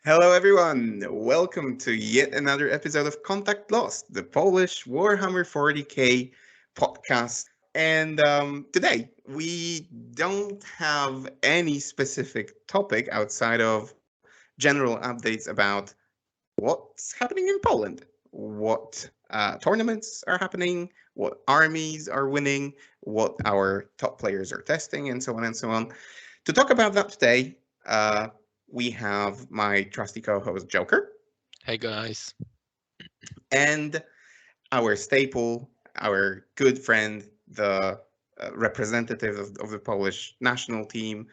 Hello, everyone. Welcome to yet another episode of Contact Lost, the Polish Warhammer 40k podcast. And today we don't have any specific topic outside of general updates about what's happening in Poland, what tournaments are happening, what armies are winning, what our top players are testing, and so on and so on. To talk about that today, we have my trusty co-host Joker Hey guys. and our staple, our good friend, the representative of the Polish national team,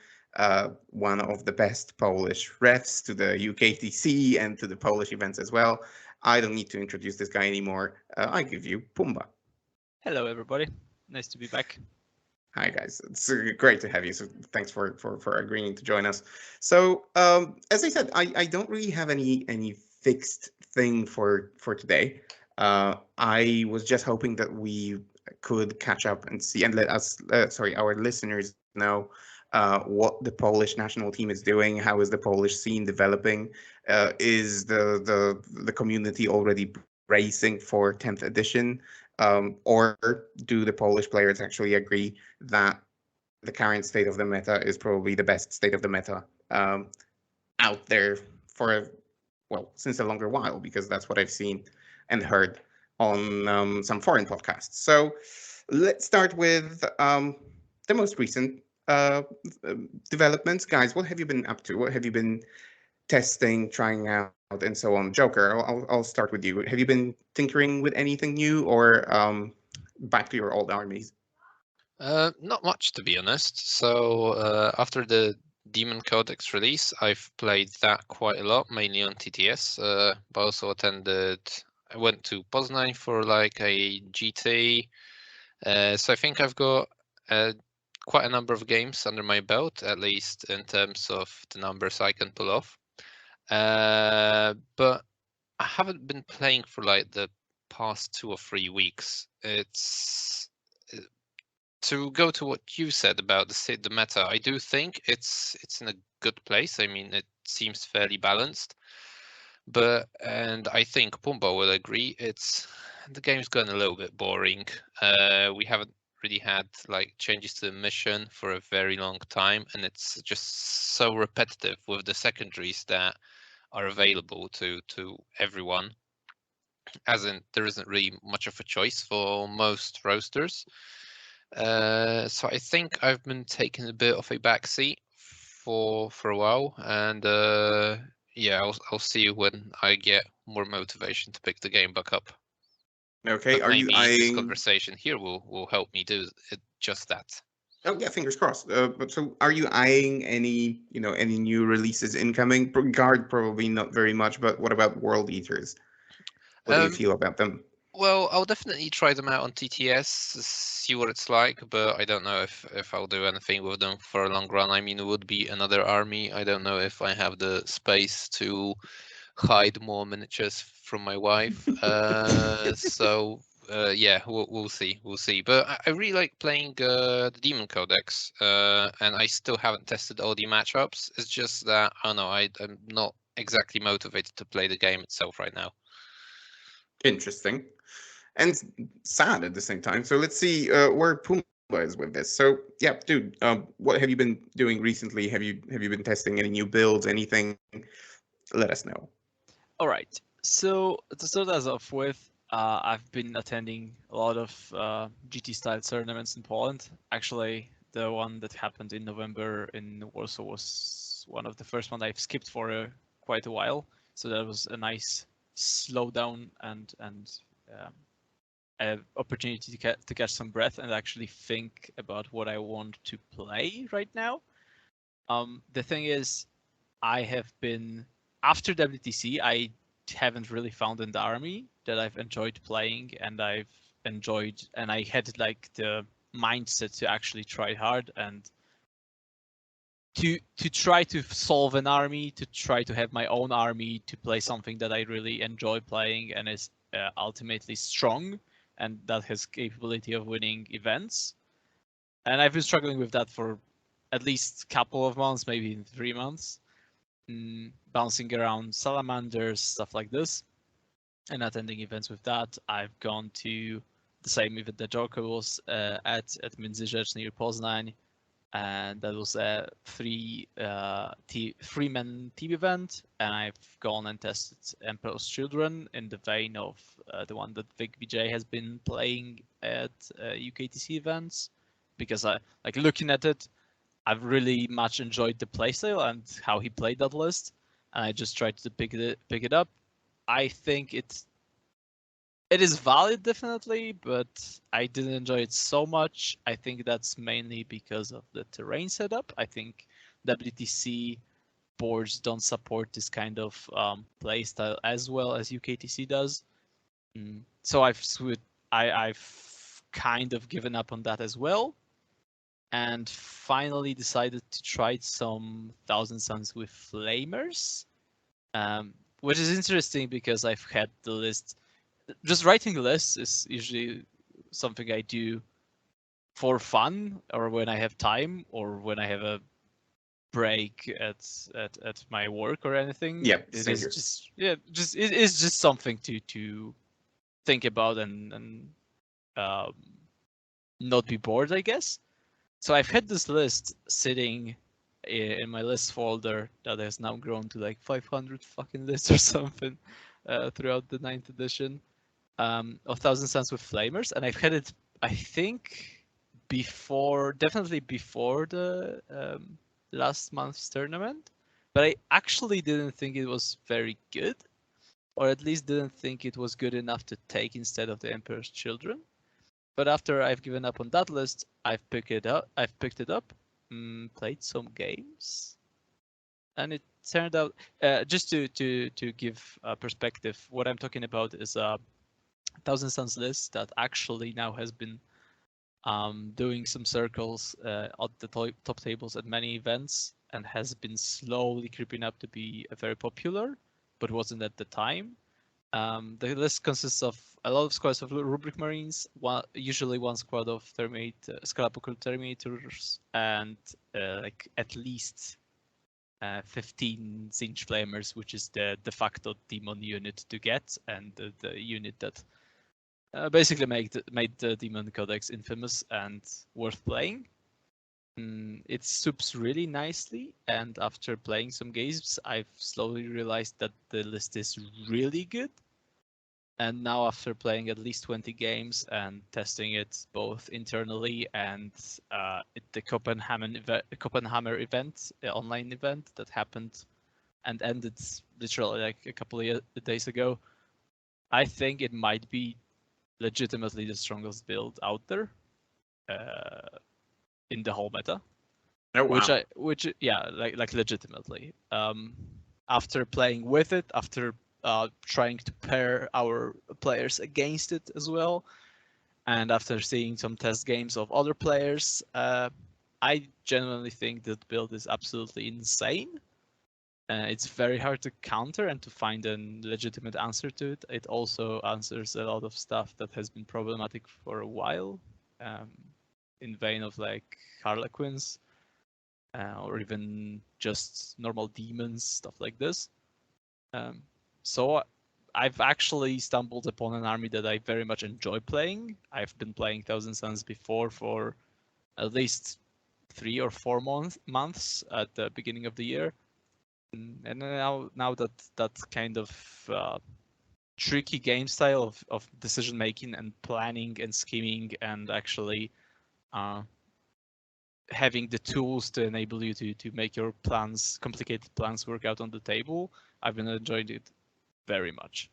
one of the best Polish refs to the UKTC and to the Polish events as well. I don't need to introduce this guy anymore. I give you Pumba. Hello, everybody. Nice to be back. Hi guys, it's great to have you. So thanks for agreeing to join us. So as I said, I don't really have any fixed thing for today. I was just hoping that we could catch up and see and let us, sorry, our listeners know what the Polish national team is doing. How is the Polish scene developing? Is the community already bracing for 10th edition? Or do the Polish players actually agree that the current state of the meta is probably the best state of the meta out there for, well, since a longer while, because that's what I've seen and heard on some foreign podcasts. So let's start with the most recent developments. Guys, what have you been up to? What have you been testing, trying out, and so on? Joker, I'll start with you. Have you been tinkering with anything new, or back to your old armies? Not much to be honest. So after the Demon Codex release, I've played that quite a lot, mainly on TTS. But also I went to Poznań for like a GT. So I think I've got quite a number of games under my belt, at least in terms of the numbers I can pull off. But I haven't been playing for like the past 2 or 3 weeks. It's to go to what you said about the meta. I do think it's in a good place. I mean, it seems fairly balanced, and I think Pumba will agree. The game's gotten a little bit boring. We haven't really had like changes to the mission for a very long time, and it's just so repetitive with the secondaries that are available to everyone. As in, there isn't really much of a choice for most roasters. So I think I've been taking a bit of a backseat for a while, and yeah, I'll see when I get more motivation to pick the game back up. Okay, But are you maybe this eyeing? conversation here will help me do it, just that. Oh yeah, fingers crossed. But so, are you eyeing any new releases incoming? Guard probably not very much, but what about World Eaters? What do you Um, feel about them? Well, I'll definitely try them out on TTS, see what it's like, but I don't know if I'll do anything with them for a long run. I mean, it would be another army. I don't know if I have the space to hide more miniatures from my wife. Yeah, we'll see, we'll see. But I really like playing the Demon Codex, and I still haven't tested all the matchups. It's just that I don't know, I'm not exactly motivated to play the game itself right now. Interesting and sad at the same time. So let's see where Pumba is with this. So yeah, dude, what have you been doing recently? Have you been testing any new builds? Anything? Let us know. All right. So to start us off with, I've been attending a lot of GT-style tournaments in Poland. Actually, the one that happened in November in Warsaw was one of the first one I've skipped for quite a while. So that was a nice slowdown and an opportunity to catch some breath and actually think about what I want to play right now. The thing is, I have been after WTC. I haven't really found an army that I've enjoyed playing, and I had like the mindset to actually try hard and to try to solve an army, to try to have my own army, to play something that I really enjoy playing and is ultimately strong and that has capability of winning events. And I've been struggling with that for at least a couple of months, maybe 3 months. bouncing around salamanders, stuff like this, and attending events with that. I've gone to the same event that Joker was at Międzyrzecz near Poznań, and that was a three-man team event. And I've gone and tested Emperor's Children in the vein of the one that Vic VJ has been playing at UKTC events, because I like looking at it. I've really much enjoyed the playstyle and how he played that list, and I just tried to pick it up. I think it is valid, definitely, but I didn't enjoy it so much. I think that's mainly because of the terrain setup. I think WTC boards don't support this kind of playstyle as well as UKTC does. So I've kind of given up on that as well, and finally decided to try some Thousand Suns with Flamers, which is interesting because I've had the list. Just writing lists is usually something I do for fun, or when I have time, or when I have a break at my work or anything. Yeah, it same is here. just it is just something to think about and not be bored, I guess. So I've had this list sitting in my list folder that has now grown to like 500 fucking lists or something throughout the 9th edition. Of Thousand Suns with Flamers, and I've had it, I think, definitely before the last month's tournament, but I actually didn't think it was very good, or at least didn't think it was good enough to take instead of the Emperor's Children. But after I've given up on that list, I've picked it up, played some games, and it turned out, just to give perspective, what I'm talking about is Thousand Suns list that actually now has been doing some circles at the top tables at many events, and has been slowly creeping up to be very popular, but wasn't at the time. The list consists of a lot of squads of Rubric Marines, usually one squad of Scalabuckle Terminators, and like at least 15 Zinj Flamers, which is the de facto demon unit to get, and the unit that basically made the Demon Codex infamous and worth playing. It soups really nicely, and after playing some games, I've slowly realized that the list is really good. And now, after playing at least 20 games and testing it both internally and at the Goonhammer event, online event that happened and ended literally like a couple of days ago, I think it might be legitimately the strongest build out there in the whole meta. Oh, wow. Which like legitimately. After playing with it, after trying to pair our players against it as well, and after seeing some test games of other players, I genuinely think that build is absolutely insane. It's very hard to counter and to find a legitimate answer to it. It also answers a lot of stuff that has been problematic for a while, in vein of like Harlequins, or even just normal demons, stuff like this. So I've actually stumbled upon an army that I very much enjoy playing. I've been playing Thousand Suns before for at least 3 or 4 months at the beginning of the year. And now that kind of tricky game style of decision making and planning and scheming and actually having the tools to enable you to make your plans, complicated plans, work out on the table, I've been enjoying it very much.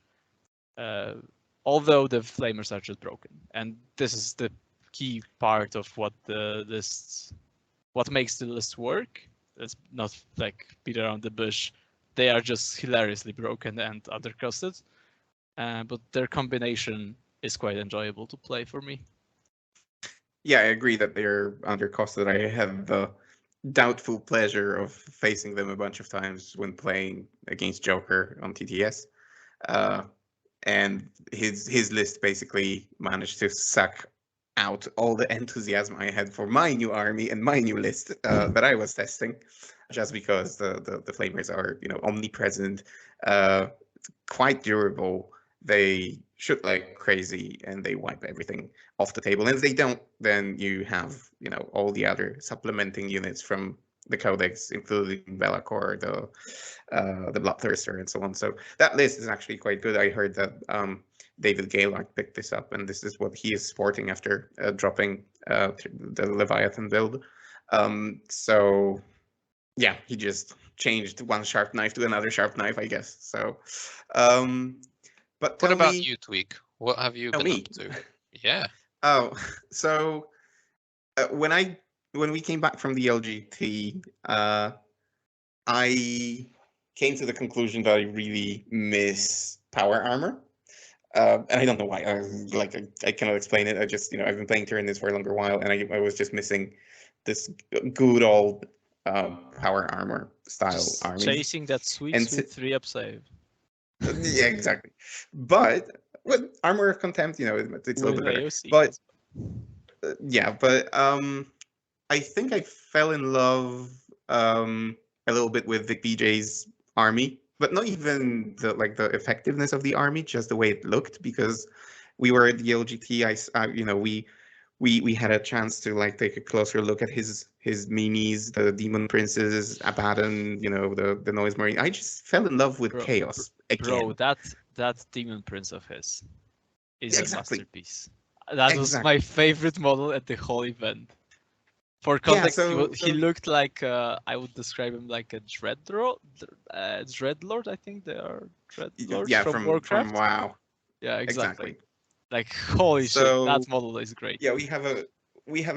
Although the Flamers are just broken, and this is the key part of what makes the list work. Let's not like beat around the bush. They are just hilariously broken and undercosted, but their combination is quite enjoyable to play for me. Yeah, I agree that they're undercosted. I have the doubtful pleasure of facing them a bunch of times when playing against Joker on TTS. And his list basically managed to suck out all the enthusiasm I had for my new army and my new list that I was testing, just because the flavors are, you know, omnipresent, quite durable. They shoot like crazy and they wipe everything off the table. And if they don't, then you have, you know, all the other supplementing units from the codex, including Belacor, the Bloodthirster, and so on. So that list is actually quite good. I heard that David Gaylord picked this up, and this is what he is sporting after dropping the Leviathan build. So yeah, he just changed one sharp knife to another sharp knife, I guess. So, but What tell about me, you, Tweak? What have you oh, been me. up to? Yeah. Oh, so when we came back from the LGT, I came to the conclusion that I really miss power armor. And I don't know why. I cannot explain it. I just, you know, I've been playing Tyranids for a longer while, and I was just missing this good old power armor style Just armies. chasing that sweet, And sweet 3-up save. yeah, exactly. But with Armor of Contempt, you know, it's a little With bit better. AOC. But yeah, but I think I fell in love a little bit with Vic BJ's army, but not even the effectiveness of the army, just the way it looked. Because we were at the LGT, you know, we had a chance to like take a closer look at his minis, the Demon Princes, Abaddon, you know, the Noise Marine. I just fell in love with chaos again. Bro, that Demon Prince of his is a Exactly. masterpiece. That was my favorite model at the whole event. For context, he looked like I would describe him like a Dreadlord. Dreadlord, I think they are Dreadlords from Warcraft. From WoW. Yeah, exactly. Like holy shit, that model is great. Yeah, we have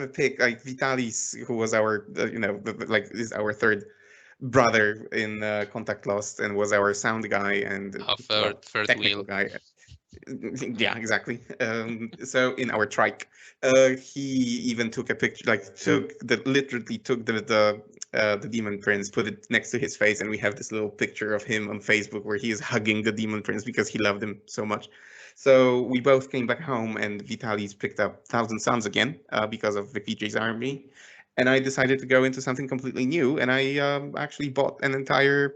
a pick like Vitalis, who was our you know is our third brother in Contact Lost and was our sound guy and third technical wheel guy. Yeah, exactly. So in our trike, he even took a picture, like literally took the Demon Prince, put it next to his face, and we have this little picture of him on Facebook where he is hugging the Demon Prince because he loved him so much. So we both came back home, and Vitalis picked up Thousand Suns again because of VPJ's army. And I decided to go into something completely new, and I actually bought an entire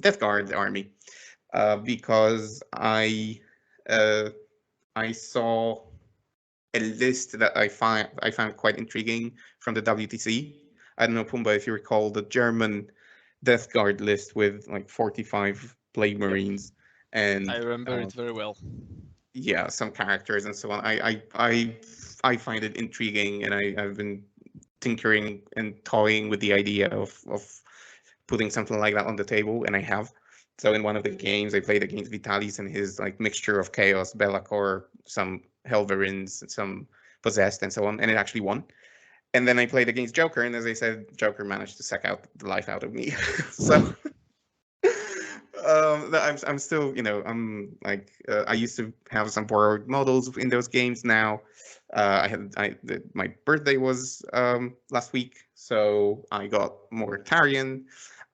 Death Guard army because I saw a list that I found quite intriguing from the WTC. I don't know, Pumba, if you recall the German Death Guard list with like 45 Plague Marines, and I remember it very well. Yeah, some characters and so on. I find it intriguing, and I've been tinkering and toying with the idea of putting something like that on the table, and I have. So in one of the games, I played against Vitalis and his like mixture of chaos, Belacor, some Helverins, some possessed, and so on, and it actually won. And then I played against Joker, and as I said, Joker managed to suck out the life out of me. So I'm still, you know, I'm like I used to have some borrowed models in those games. Now my birthday was last week, so I got more Tarian.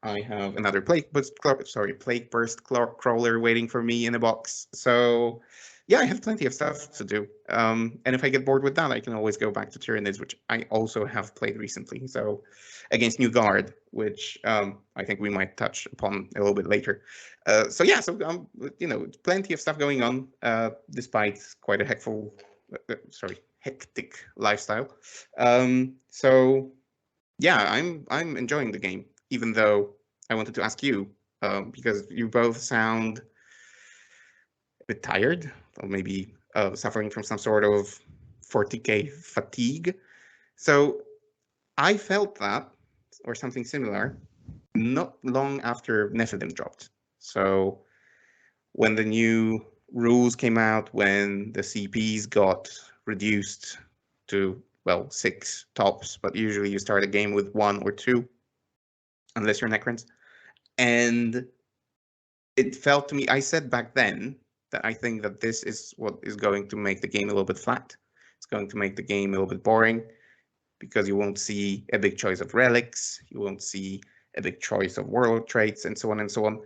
I have another Plague Burst crawler waiting for me in a box. So yeah, I have plenty of stuff to do. And if I get bored with that, I can always go back to Tyranids, which I also have played recently. So against New Guard, which I think we might touch upon a little bit later. So yeah, so you know, plenty of stuff going on, despite quite a hectic lifestyle. So yeah, I'm enjoying the game, even though I wanted to ask you, because you both sound a bit tired, or maybe suffering from some sort of 40k fatigue. So I felt that, or something similar, not long after Nephilim dropped. So when the new rules came out, when the CPs got reduced to, well, 6 tops, but usually you start a game with 1 or 2, unless you're Necrons. And it felt to me, I said back then that I think that this is what is going to make the game a little bit flat. It's going to make the game a little bit boring, because you won't see a big choice of relics, you won't see a big choice of world traits, and so on and so on.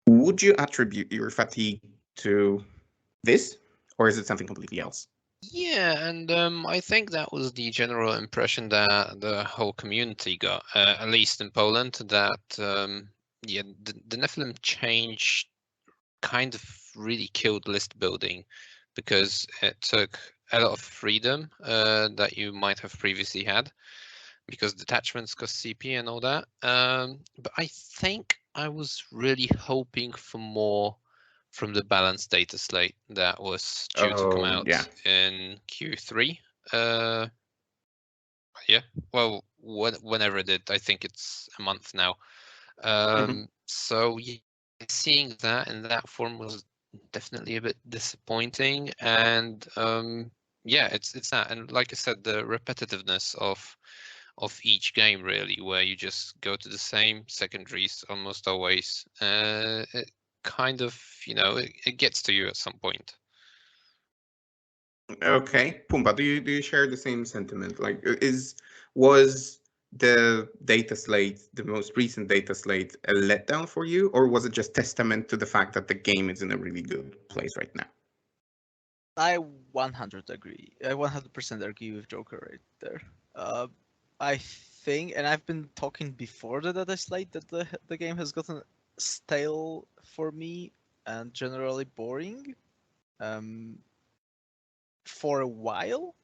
Would you attribute your fatigue to this, or is it something completely else? Yeah, and I think that was the general impression that the whole community got, at least in Poland, that yeah, the Nephilim change kind of really killed list building because it took a lot of freedom that you might have previously had because detachments cost CP and all that. But I think I was really hoping for more from the Balance Dataslate that was due to come Oh, yeah. out in Q3. Uh, yeah, well, whenever it did, I think it's a month now. So yeah, seeing that in that form was definitely a bit disappointing, and yeah, it's that, and like I said, the repetitiveness of each game really, where you just go to the same secondaries almost always. It kind of, it gets to you at some point. Okay, Pumba, do you share the same sentiment? Like, was the data slate, the most recent data slate, a letdown for you, or was it just testament to the fact that the game is in a really good place right now? I 100 agree. I 100% agree with Joker right there. Uh, I think, and I've been talking before the data slate that the game has gotten stale for me and generally boring um, for a while,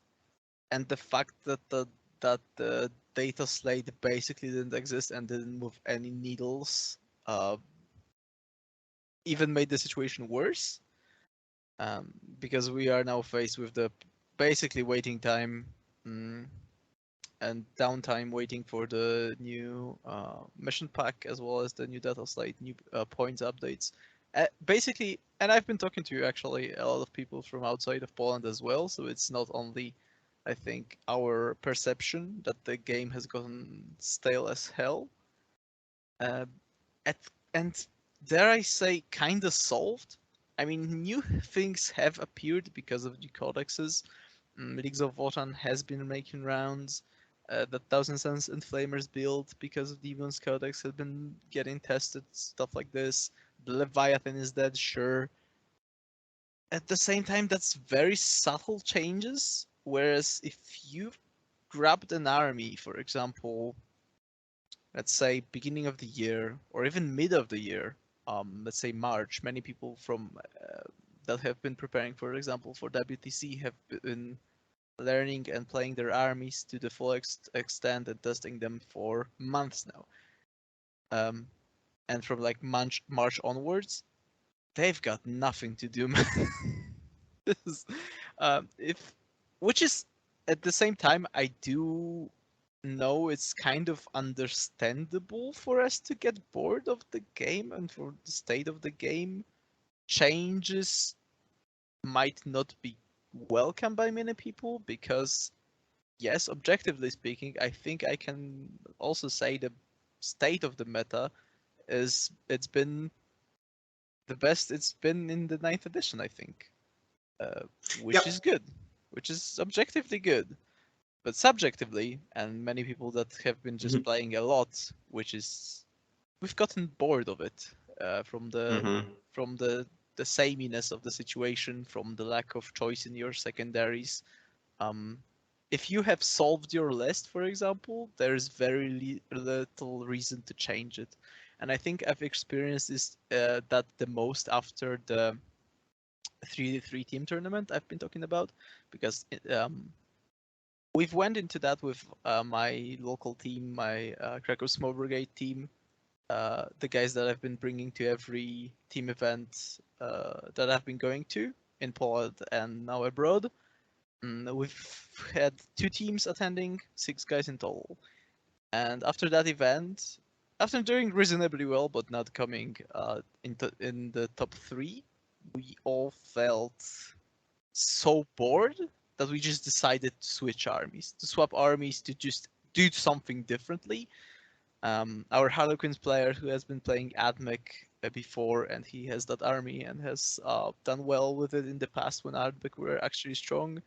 and the fact that the data slate basically didn't exist and didn't move any needles uh, even made the situation worse. Because we are now faced with the basically waiting time and downtime waiting for the new mission pack as well as the new data slate, new points updates. Basically, and I've been talking to actually a lot of people from outside of Poland as well, so it's not only, I think, our perception that the game has gotten stale as hell. Uh, at, and dare I say, kind of solved. I mean, new things have appeared because of new codexes. Leagues of Votann has been making rounds. The Thousand Suns and Flamers build because of Demon's Codex has been getting tested, stuff like this. The Leviathan is dead, sure. At the same time, that's very subtle changes. Whereas if you grabbed an army, for example, let's say beginning of the year or even mid of the year, let's say March, many people from that have been preparing, for example, for WTC have been learning and playing their armies to the full extent and testing them for months now. And from like March onwards, they've got nothing to do, man. If which is at the same time, I do know it's kind of understandable for us to get bored of the game and for the state of the game. Changes might not be welcome by many people because, yes, objectively speaking, I think I can also say the state of the meta is it's been the best it's been in the 9th edition, I think, which is good, which is objectively good. But subjectively, and many people that have been just playing a lot, which is we've gotten bored of it from the sameness of the situation, from the lack of choice in your secondaries. If you have solved your list, for example, there's very little reason to change it. And I think I've experienced this that the most after the 3 team tournament I've been talking about, because we've went into that with my local team, my Krakow Small Brigade team, the guys that I've been bringing to every team event that I've been going to in Poland and now abroad. We've had 2 teams attending, 6 guys in total. And after that event, after doing reasonably well but not coming in the top 3, we all felt so bored that we just decided to switch armies, to swap armies, to just do something differently. Our Harlequins player who has been playing Admech before, and he has that army and has done well with it in the past when Admech were actually strong,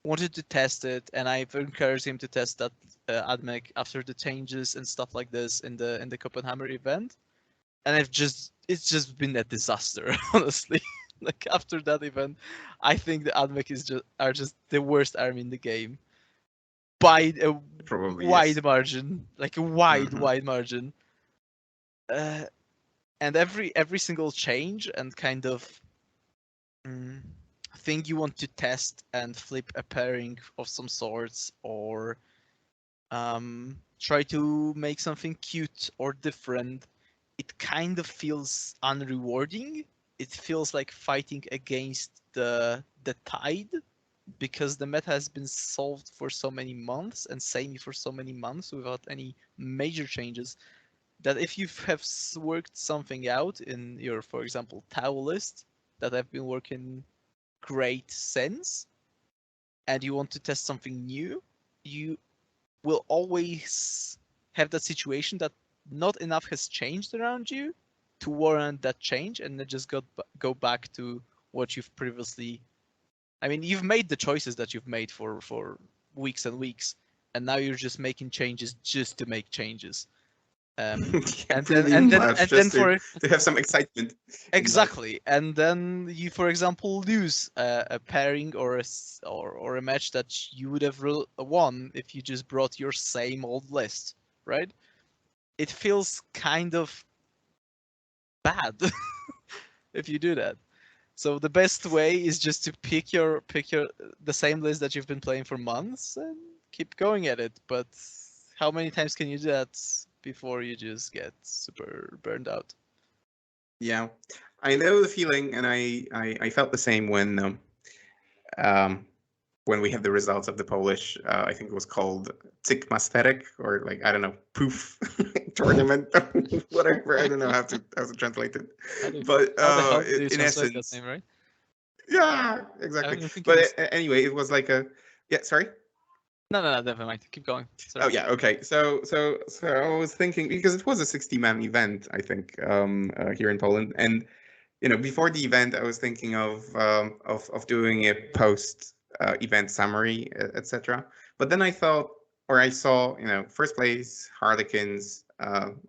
wanted to test it, and I've encouraged him to test that Admech after the changes and stuff like this in the Goonhammer event, and it's just been a disaster, honestly. Like after that event, I think the Admech are just the worst army in the game by a Probably yes. wide margin, like a wide, Mhm. wide margin. And every single change and kind of thing you want to test and flip a pairing of some sorts, or try to make something cute or different, it kind of feels unrewarding. It feels like fighting against the tide, because the meta has been solved for so many months and samey for so many months without any major changes, that if you have worked something out in your, for example, Tau list that have been working great since, and you want to test something new, you will always have that situation that not enough has changed around you to warrant that change, and then just go back to what you've previously. I mean, you've made the choices that you've made for weeks and weeks, and now you're just making changes just to make changes. Yeah, And then pretty and then much and then just for to have some excitement in life. exactly, and then you, for example, lose a pairing or a match that you would have won if you just brought your same old list, right? It feels kind of bad if you do that. So the best way is just to pick your the same list that you've been playing for months and keep going at it. But how many times can you do that before you just get super burned out? Yeah, I know the feeling, and I felt the same um, when we had the results of the Polish. I think it was called Masterek, or like I don't know, Poof tournament, whatever. I don't know how to translate it, but How the hell do you in translate that essence, name, right? yeah, I exactly. was thinking But this. anyway, it was like a yeah. Sorry. No, never mind. Keep going. Sorry. Oh yeah, okay. So I was thinking, because it was a 60-man event, I think, here in Poland, and before the event, I was thinking of doing a post event summary, etc. But then I thought, or I saw, first place Harlequins,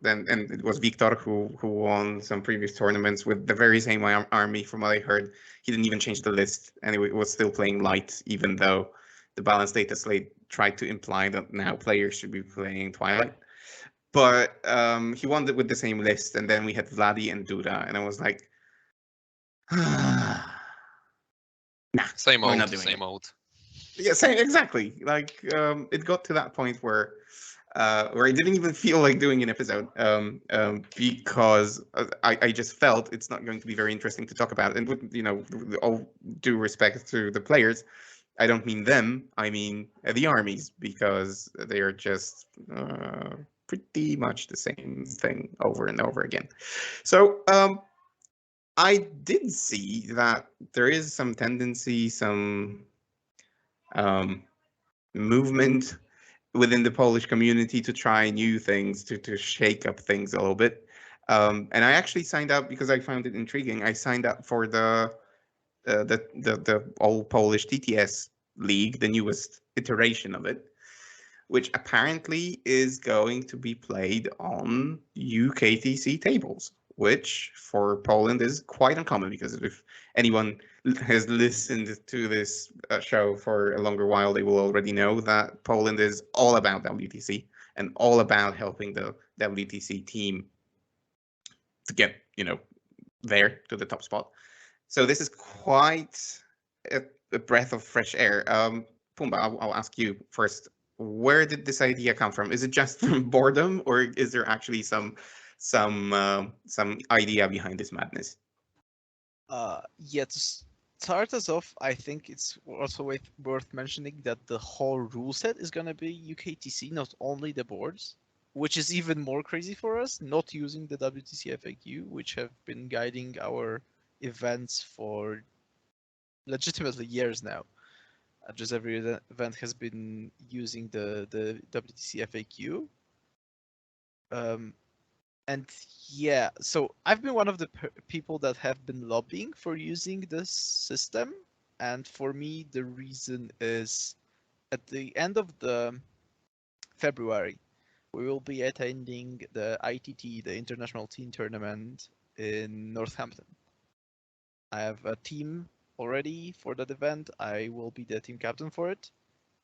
then and it was Victor who won some previous tournaments with the very same army. From what I heard, he didn't even change the list, and he was still playing light, even though the Balance Dataslate tried to imply that now players should be playing Twilight. But he won it with the same list, and then we had Vladi and Duda, and I was like, nah, Same we're old, not doing it. same old. Yeah, same, exactly. Like it got to that point where I didn't even feel like doing an episode because I just felt it's not going to be very interesting to talk about. And with all due respect to the players, I don't mean them. I mean the armies, because they are just pretty much the same thing over and over again. So I did see that there is some tendency, some movement within the Polish community to try new things, to shake up things a little bit. And I actually signed up because I found it intriguing. I signed up for the all Polish TTS league, the newest iteration of it, which apparently is going to be played on UKTC tables, which for Poland is quite uncommon, because if anyone has listened to this show for a longer while, they will already know that Poland is all about WTC and all about helping the WTC team to get, there to the top spot. So this is quite a breath of fresh air. Pumba, I'll ask you first. Where did this idea come from? Is it just from boredom, or is there actually some idea behind this madness? Yeah, to start us off, I think it's also worth mentioning that the whole rule set is gonna be UKTC, not only the boards, which is even more crazy for us, not using the WTC FAQ, which have been guiding our events for legitimately years now. Just every event has been using the WTC FAQ. And yeah, so I've been one of the people that have been lobbying for using this system. And for me, the reason is at the end of the February, we will be attending the ITT, the International Teen Tournament in Northampton. I have a team already for that event. I will be the team captain for it,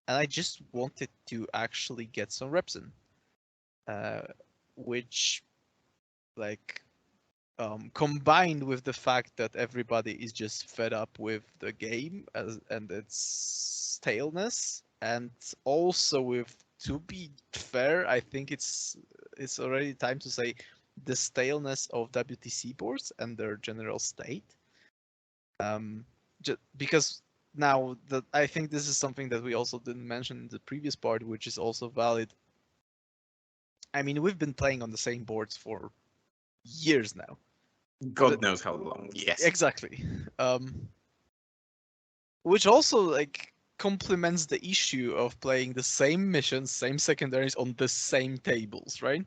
and I just wanted to actually get some reps in, which, like, combined with the fact that everybody is just fed up with the game and its staleness, and also with, to be fair, I think it's already time to say the staleness of WTC boards and their general state. Because now that I think this is something that we also didn't mention in the previous part, which is also valid. I mean, we've been playing on the same boards for years now. God knows how long. Yes. Exactly. Which also, like, complements the issue of playing the same missions, same secondaries on the same tables, right?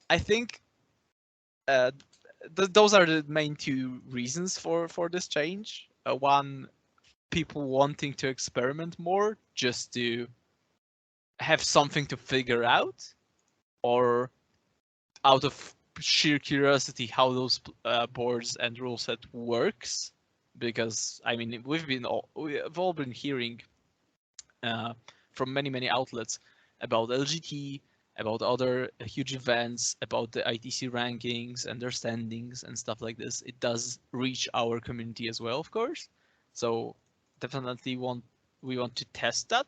I think those are the main two reasons for this change. One, people wanting to experiment more just to have something to figure out, or out of sheer curiosity how those boards and rule set works. Because I mean, we've all been hearing from many outlets about LGT, about other huge events, about the ITC rankings and their standings and stuff like this. It does reach our community as well, of course. So definitely we want to test that.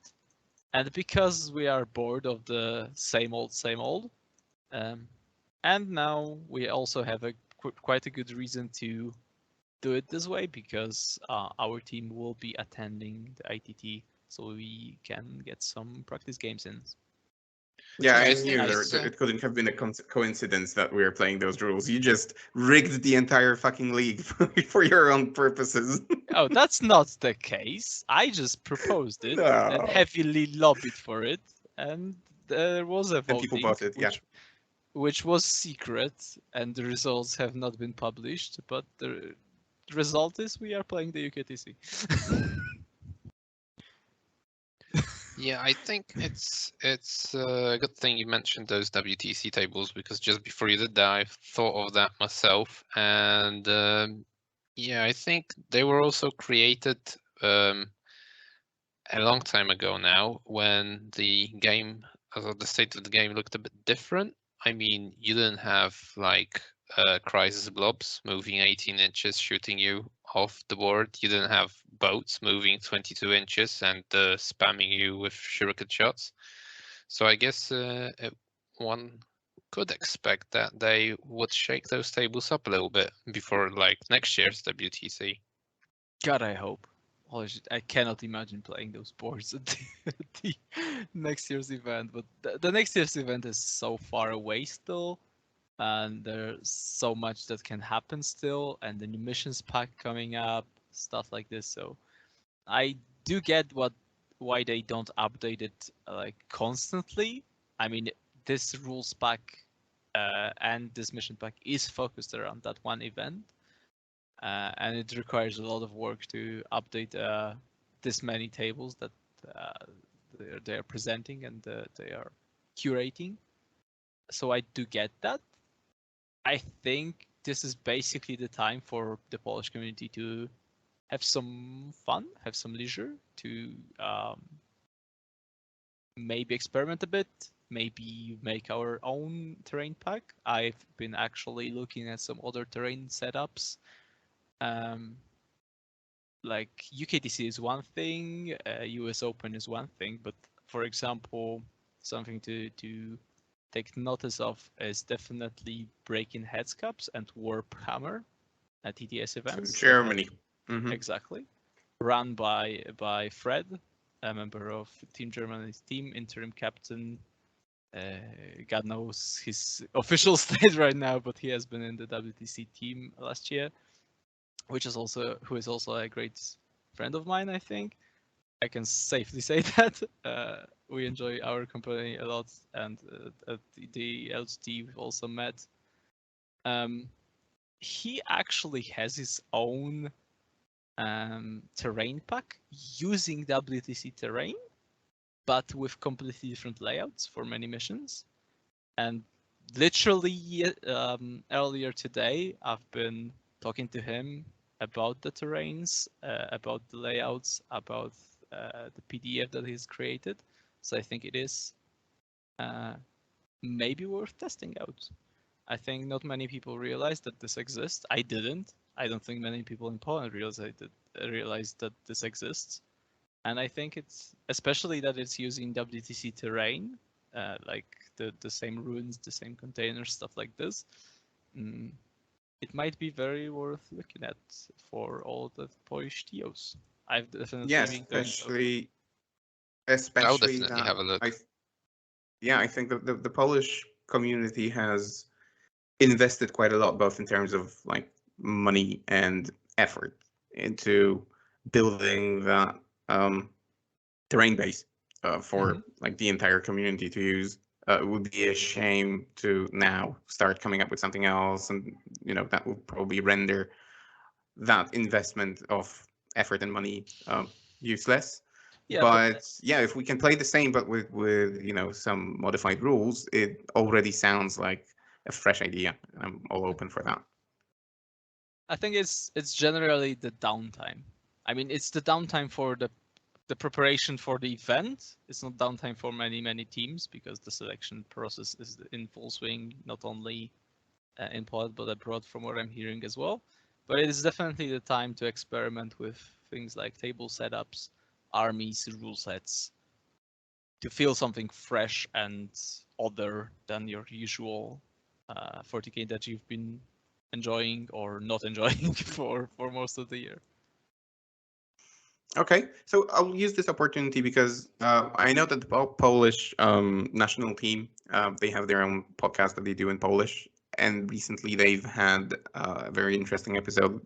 And because we are bored of the same old, and now we also have quite a good reason to do it this way, because our team will be attending the ITT, so we can get some practice games in. Yeah, I is knew nice. it couldn't have been a coincidence that we were playing those rules. You just rigged the entire fucking league for your own purposes. Oh, that's not the case. I just proposed it and No. heavily lobbied for it, and there was a And people voting, bought it, yeah. which was secret, and the results have not been published. But the result is we are playing the UKTC. Yeah, I think it's a good thing you mentioned those WTC tables, because just before you did that, I thought of that myself, and yeah, I think they were also created a long time ago now, when the game, the state of the game looked a bit different. I mean, you didn't have like crisis blobs moving 18 inches shooting you off the board. You didn't have boats moving 22 inches and spamming you with shuriken shots. So I guess one could expect that they would shake those tables up a little bit before like next year's WTC. God, I hope. Holy shit, I cannot imagine playing those boards at the next year's event. But the next year's event is so far away still, and there's so much that can happen still, and the new missions pack coming up, stuff like this. So I do get why they don't update it like constantly. I mean, this rules pack and this mission pack is focused around that one event. And it requires a lot of work to update this many tables that they are presenting and they are curating. So I do get that. I think this is basically the time for the Polish community to have some fun, have some leisure, to maybe experiment a bit, maybe make our own terrain pack. I've been actually looking at some other terrain setups. Like UKTC is one thing, US Open is one thing, but for example, something to take notice of is definitely Breaking Heads Cups and Warp Hammer at TTS events. Germany. Exactly. Run by Fred, a member of Team Germany's team, interim captain. God knows his official state right now, but he has been in the WTC team last year, who is also a great friend of mine, I think. I can safely say that. We enjoy our company a lot, and at the LGT we've also met. He actually has his own terrain pack using WTC terrain, but with completely different layouts for many missions. And literally earlier today, I've been talking to him about the terrains, about the layouts, about the PDF that he's created. So I think it is maybe worth testing out. I think not many people realize that this exists. I didn't. I don't think many people in Poland realized that this exists. And I think it's especially that it's using WTC terrain, like the same ruins, the same containers, stuff like this. It might be very worth looking at for all the Polish TOs. I've definitely Yeah, been going especially I'll especially definitely that have a look. I think the Polish community has invested quite a lot, both in terms of like money and effort into building that terrain base for like the entire community to use. It would be a shame to now start coming up with something else, and that will probably render that investment of effort and money useless. Yeah, But yeah, if we can play the same but with some modified rules, it already sounds like a fresh idea. I'm all open for that. I think it's generally the downtime. I mean, it's the downtime for the preparation for the event. It's not downtime for many teams because the selection process is in full swing, not only in Poland but abroad, from what I'm hearing as well. But it is definitely the time to experiment with things like table setups, armies, rule sets, to feel something fresh and other than your usual 40k that you've been enjoying or not enjoying for most of the year. Okay, so I'll use this opportunity because I know that the Polish national team, they have their own podcast that they do in Polish, and recently they've had a very interesting episode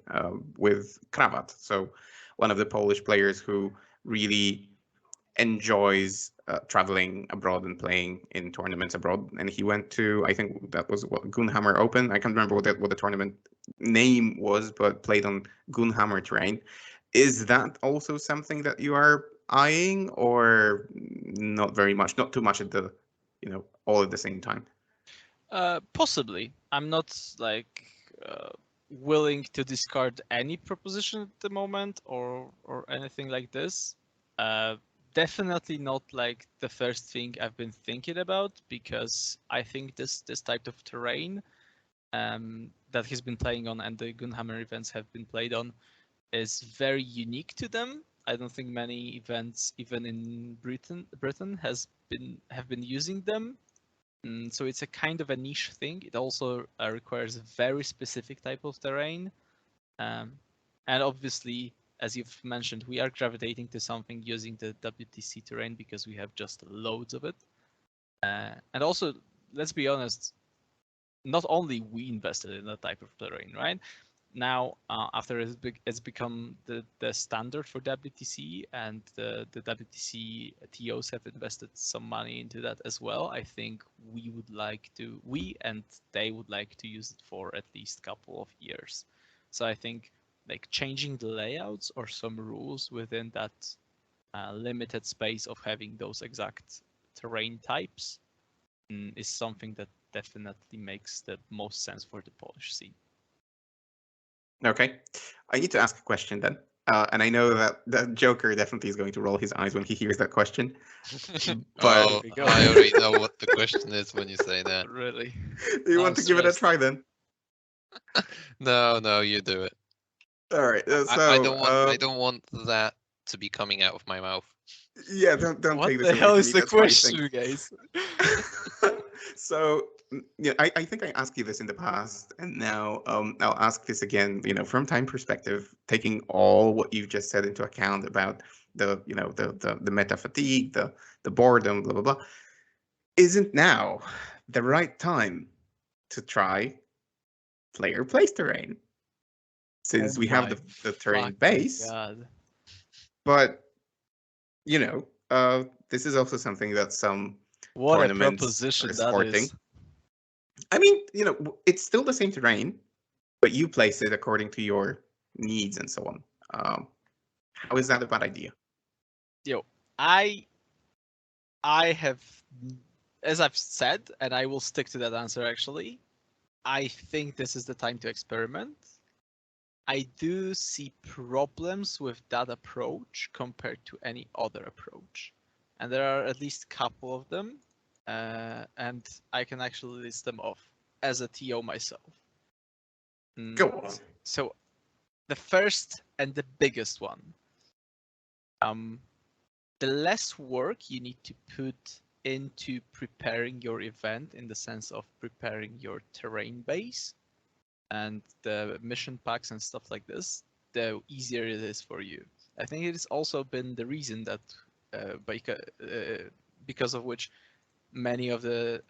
with Krawat. So one of the Polish players who really enjoys traveling abroad and playing in tournaments abroad. And he went to, I think that was what, Goonhammer Open. I can't remember what the tournament name was, but played on Goonhammer terrain. Is that also something that you are eyeing, or not very much, not too much at the, all at the same time? Possibly. I'm not like willing to discard any proposition at the moment or anything like this. Definitely not like the first thing I've been thinking about, because I think this type of terrain that he's been playing on and the Goonhammer events have been played on is very unique to them. I don't think many events, even in Britain, have been using them. So it's a kind of a niche thing. It also requires a very specific type of terrain. And obviously, as you've mentioned, we are gravitating to something using the WTC terrain because we have just loads of it. And also, let's be honest, not only we invested in that type of terrain, right? Now, after it's become the standard for WTC, and the WTC TOs have invested some money into that as well, I think we and they would like to use it for at least a couple of years. So I think like changing the layouts or some rules within that limited space of having those exact terrain types is something that definitely makes the most sense for the Polish scene. Okay, I need to ask a question then. And I know that the Joker definitely is going to roll his eyes when he hears that question. But Oh, I already know what the question is when you say that. Really? do you want to give it a try then? No, you do it. All right. So I don't want that to be coming out of my mouth. Yeah, don't What take this the away hell from is me, the that's my thing. question, guys? So yeah, I think I asked you this in the past, and now I'll ask this again. From time perspective, taking all what you've just said into account about the the meta fatigue, the boredom, blah blah blah. Isn't now the right time to try player place terrain? Since we have the terrain base, God. but this is also something that some What a tournaments proposition are that supporting. is. I mean, it's still the same terrain, but you place it according to your needs and so on. How is that a bad idea? Yo, I have, as I've said, and I will stick to that answer actually, I think this is the time to experiment. I do see problems with that approach compared to any other approach. And there are at least a couple of them, and I can actually list them off as a TO myself. Go on. So the first and the biggest one, the less work you need to put into preparing your event in the sense of preparing your terrain base and the mission packs and stuff like this, the easier it is for you. I think it has also been the reason that because of which many of the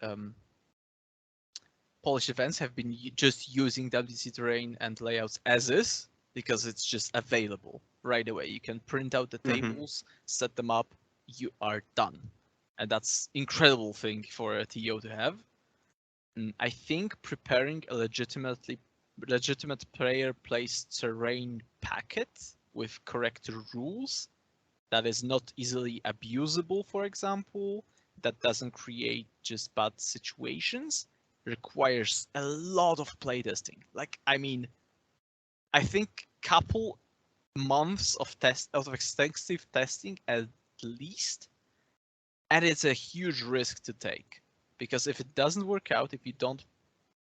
Polish events have been just using WTC terrain and layouts as is, because it's just available right away. You can print out the tables, set them up, you are done. And that's incredible thing for a TO to have. And I think preparing a legitimate player placed terrain packet with correct rules that is not easily abusable, for example, that doesn't create just bad situations, requires a lot of playtesting. Like, I mean, I think couple months of extensive testing at least, and it's a huge risk to take, because if it doesn't work out, if you don't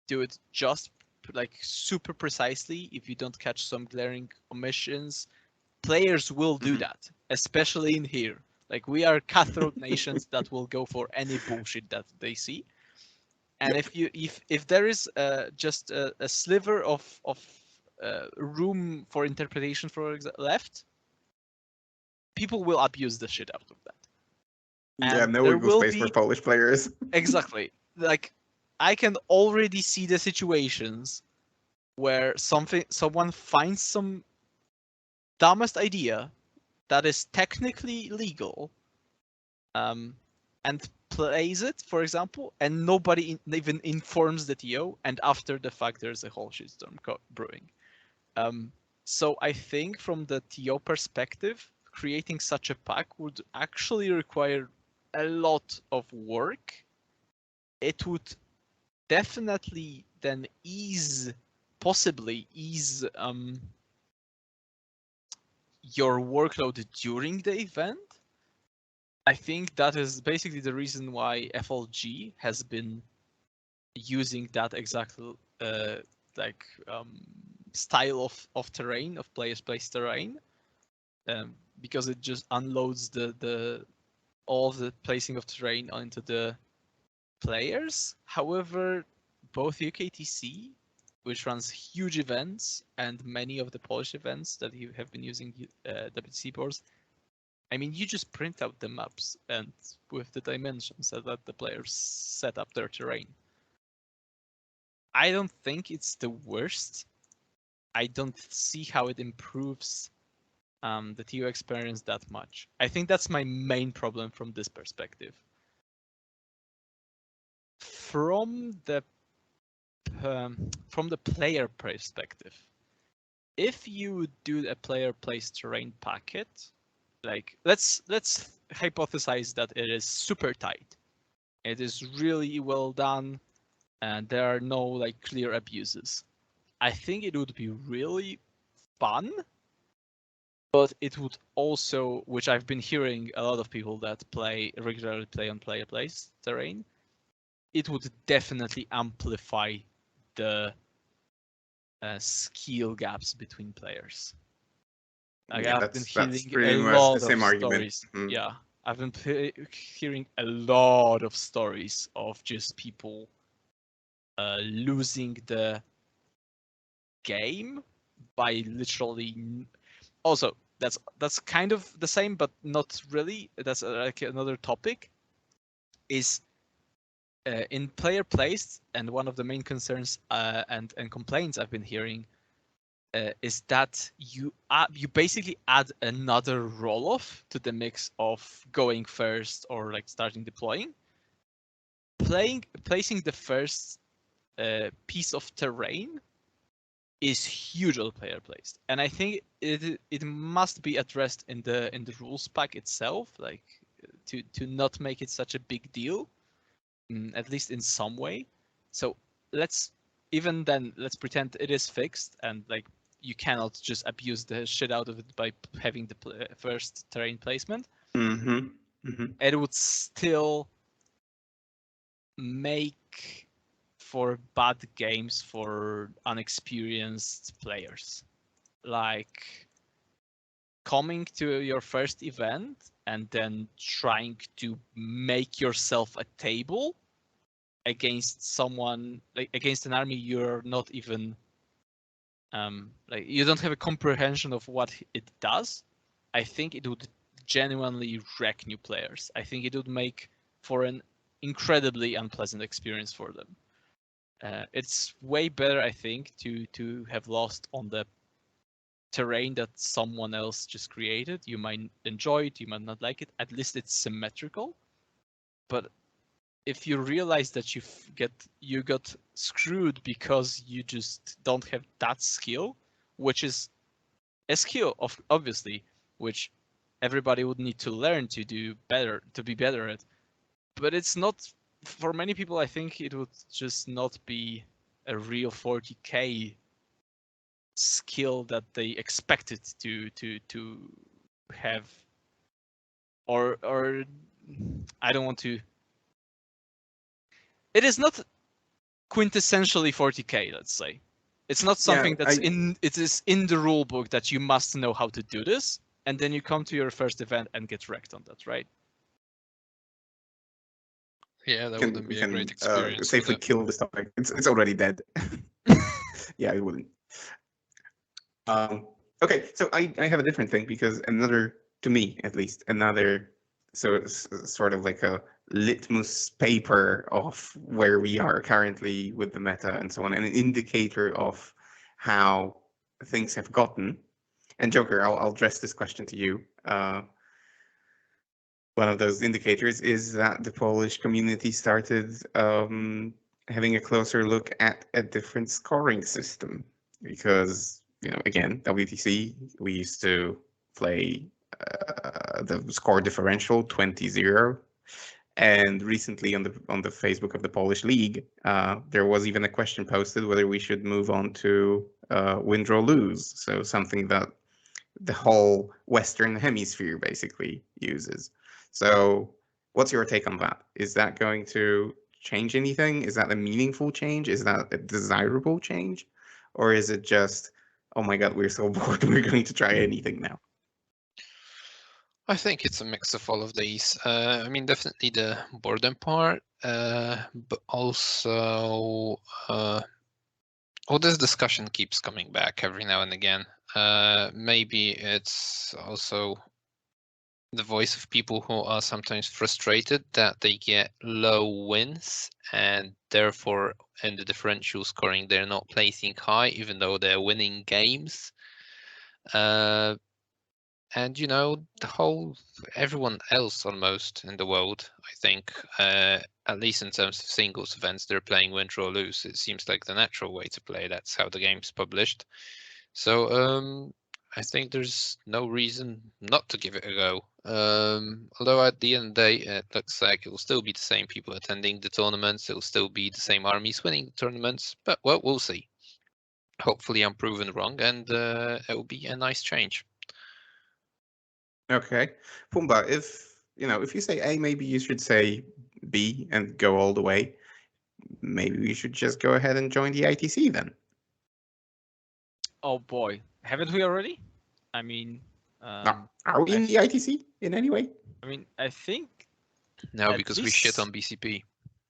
do it just like super precisely, if you don't catch some glaring omissions, players will do that, especially in here. Like, we are cutthroat nations that will go for any bullshit that they see. And if there is just a sliver of room for interpretation left, people will abuse the shit out of that. And no equal space for Polish players. Exactly. Like, I can already see the situations where someone finds some dumbest idea that is technically legal, and plays it, for example, and nobody even informs the TO, and after the fact there's a whole shitstorm brewing. So I think from the TO perspective, creating such a pack would actually require a lot of work. It would definitely then possibly ease your workload during the event. I think that is basically the reason why FLG has been using that exact style of terrain, of players place terrain, because it just unloads all of the placing of terrain onto the players. However, both UKTC, which runs huge events, and many of the Polish events that you have been using WTC boards, I mean, you just print out the maps and with the dimensions so that the players set up their terrain. I don't think it's the worst. I don't see how it improves the TO experience that much. I think that's my main problem from this perspective. From the player perspective, if you do a player place terrain packet, like let's hypothesize that it is super tight, it is really well done, and there are no like clear abuses. I think it would be really fun, but it would also, which I've been hearing a lot of people that regularly play on player place terrain, it would definitely amplify the skill gaps between players. Like, Yeah, I've been that's hearing pretty a much lot the same of argument. stories. Yeah, I've been hearing a lot of stories of just people losing the game by literally. Also, that's kind of the same, but not really. That's like another topic. Is in player placed, and one of the main concerns and complaints I've been hearing is that you basically add another roll-off to the mix of going first or like starting deploying. Placing the first piece of terrain is huge on player placed, and I think it must be addressed in the rules pack itself, like to not make it such a big deal, at least in some way. So let's pretend it is fixed, and like you cannot just abuse the shit out of it by having the first terrain placement. Mm-hmm. Mm-hmm. It would still make for bad games for unexperienced players. Like coming to your first event and then trying to make yourself a table against someone, like against an army you're not even like you don't have a comprehension of what it does. I think it would genuinely wreck new players. I think it would make for an incredibly unpleasant experience for them. It's way better, I think, to have lost on the terrain that someone else just created. You might enjoy it, you might not like it. At least it's symmetrical. But if you realize that you got screwed because you just don't have that skill, which is a skill of obviously which everybody would need to learn to do better, to be better at. But it's not, for many people, I think it would just not be a real 40k skill that they expected to have, or I don't want to. It is not quintessentially 40k, let's say. It's not something that's it is in the rule book that you must know how to do this, and then you come to your first event and get wrecked on that, right? Yeah, that wouldn't be a great experience. Safely kill this topic. It's already dead. Yeah, it wouldn't. Okay, so I have a different thing because another, to me at least, another sort of like a litmus paper of where we are currently with the meta and so on, and an indicator of how things have gotten. And Joker, I'll address this question to you. One of those indicators is that the Polish community started having a closer look at a different scoring system because, again, WTC, we used to play the score differential 20-0. And recently on the Facebook of the Polish League, there was even a question posted whether we should move on to win, draw, lose. So something that the whole Western Hemisphere basically uses. So what's your take on that? Is that going to change anything? Is that a meaningful change? Is that a desirable change? Or is it just, oh my God, we're so bored, we're going to try anything now? I think it's a mix of all of these. I mean, definitely the boredom part, but also, well, this discussion keeps coming back every now and again. Maybe it's also the voice of people who are sometimes frustrated that they get low wins and therefore in the differential scoring they're not placing high even though they're winning games. And everyone else almost in the world, I think, at least in terms of singles events, they're playing win, draw, lose. It seems like the natural way to play. That's how the game's published. So I think there's no reason not to give it a go. Although at the end of the day, it looks like it will still be the same people attending the tournaments. It will still be the same armies winning the tournaments. But well, we'll see. Hopefully, I'm proven wrong, and it will be a nice change. Okay, Pumba, if you say A, maybe you should say B and go all the way. Maybe we should just go ahead and join the ITC then. Oh boy, haven't we already? I mean, are we in the ITC in any way? I mean, I think no, because we shit on BCP.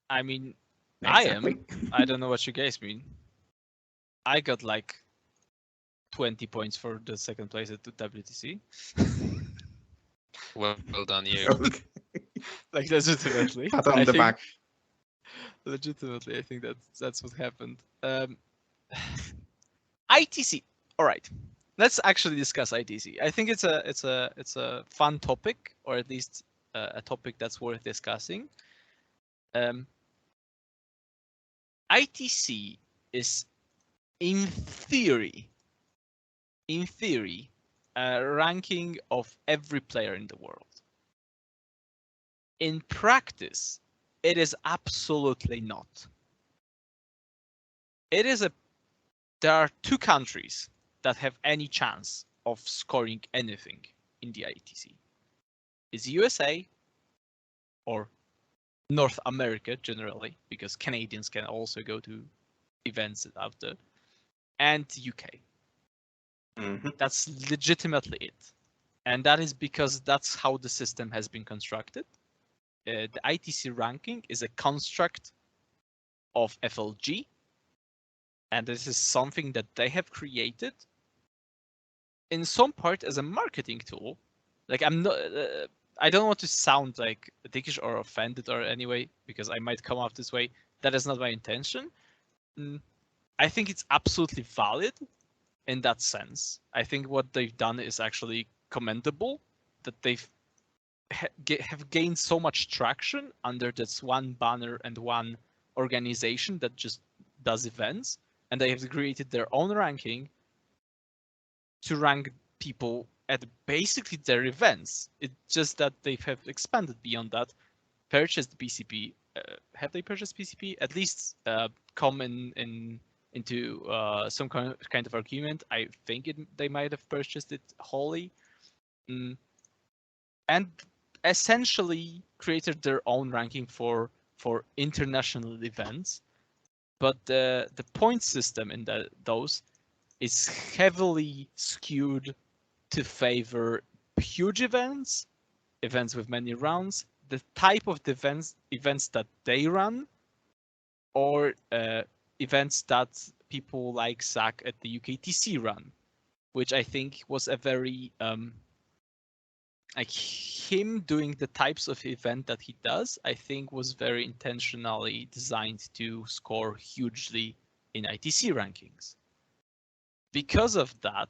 I mean, exactly. I don't know what you guys mean. I got like 20 points for the second place at the WTC. Well done, you. Okay. Like legitimately. Pat on the back. Legitimately, I think that's what happened. ITC. All right, let's actually discuss ITC. I think it's a fun topic, or at least a topic that's worth discussing. ITC is, in theory, a ranking of every player in the world. In practice, it is absolutely not. There are two countries that have any chance of scoring anything in the ITC is USA or North America generally, because Canadians can also go to events out there, and UK. That's legitimately it. And that is because that's how the system has been constructed. The ITC ranking is a construct of FLG, and this is something that they have created in some part as a marketing tool. Like, I'm not, I don't want to sound like dickish or offended or anyway, because I might come off this way. That is not my intention. I think it's absolutely valid in that sense. I think what they've done is actually commendable, that they've have gained so much traction under this one banner and one organization that just does events, and they have created their own ranking to rank people at basically their events. It's just that they have expanded beyond that, purchased BCP. Have they purchased BCP? At least come into some kind of argument. I think they might have purchased it wholly, and essentially created their own ranking for international events. But the point system in those is heavily skewed to favor huge events with many rounds, the type of events that they run, or events that people like Zach at the UKTC run, which I think was a very like him doing the types of event that he does, I think was very intentionally designed to score hugely in ITC rankings. Because of that,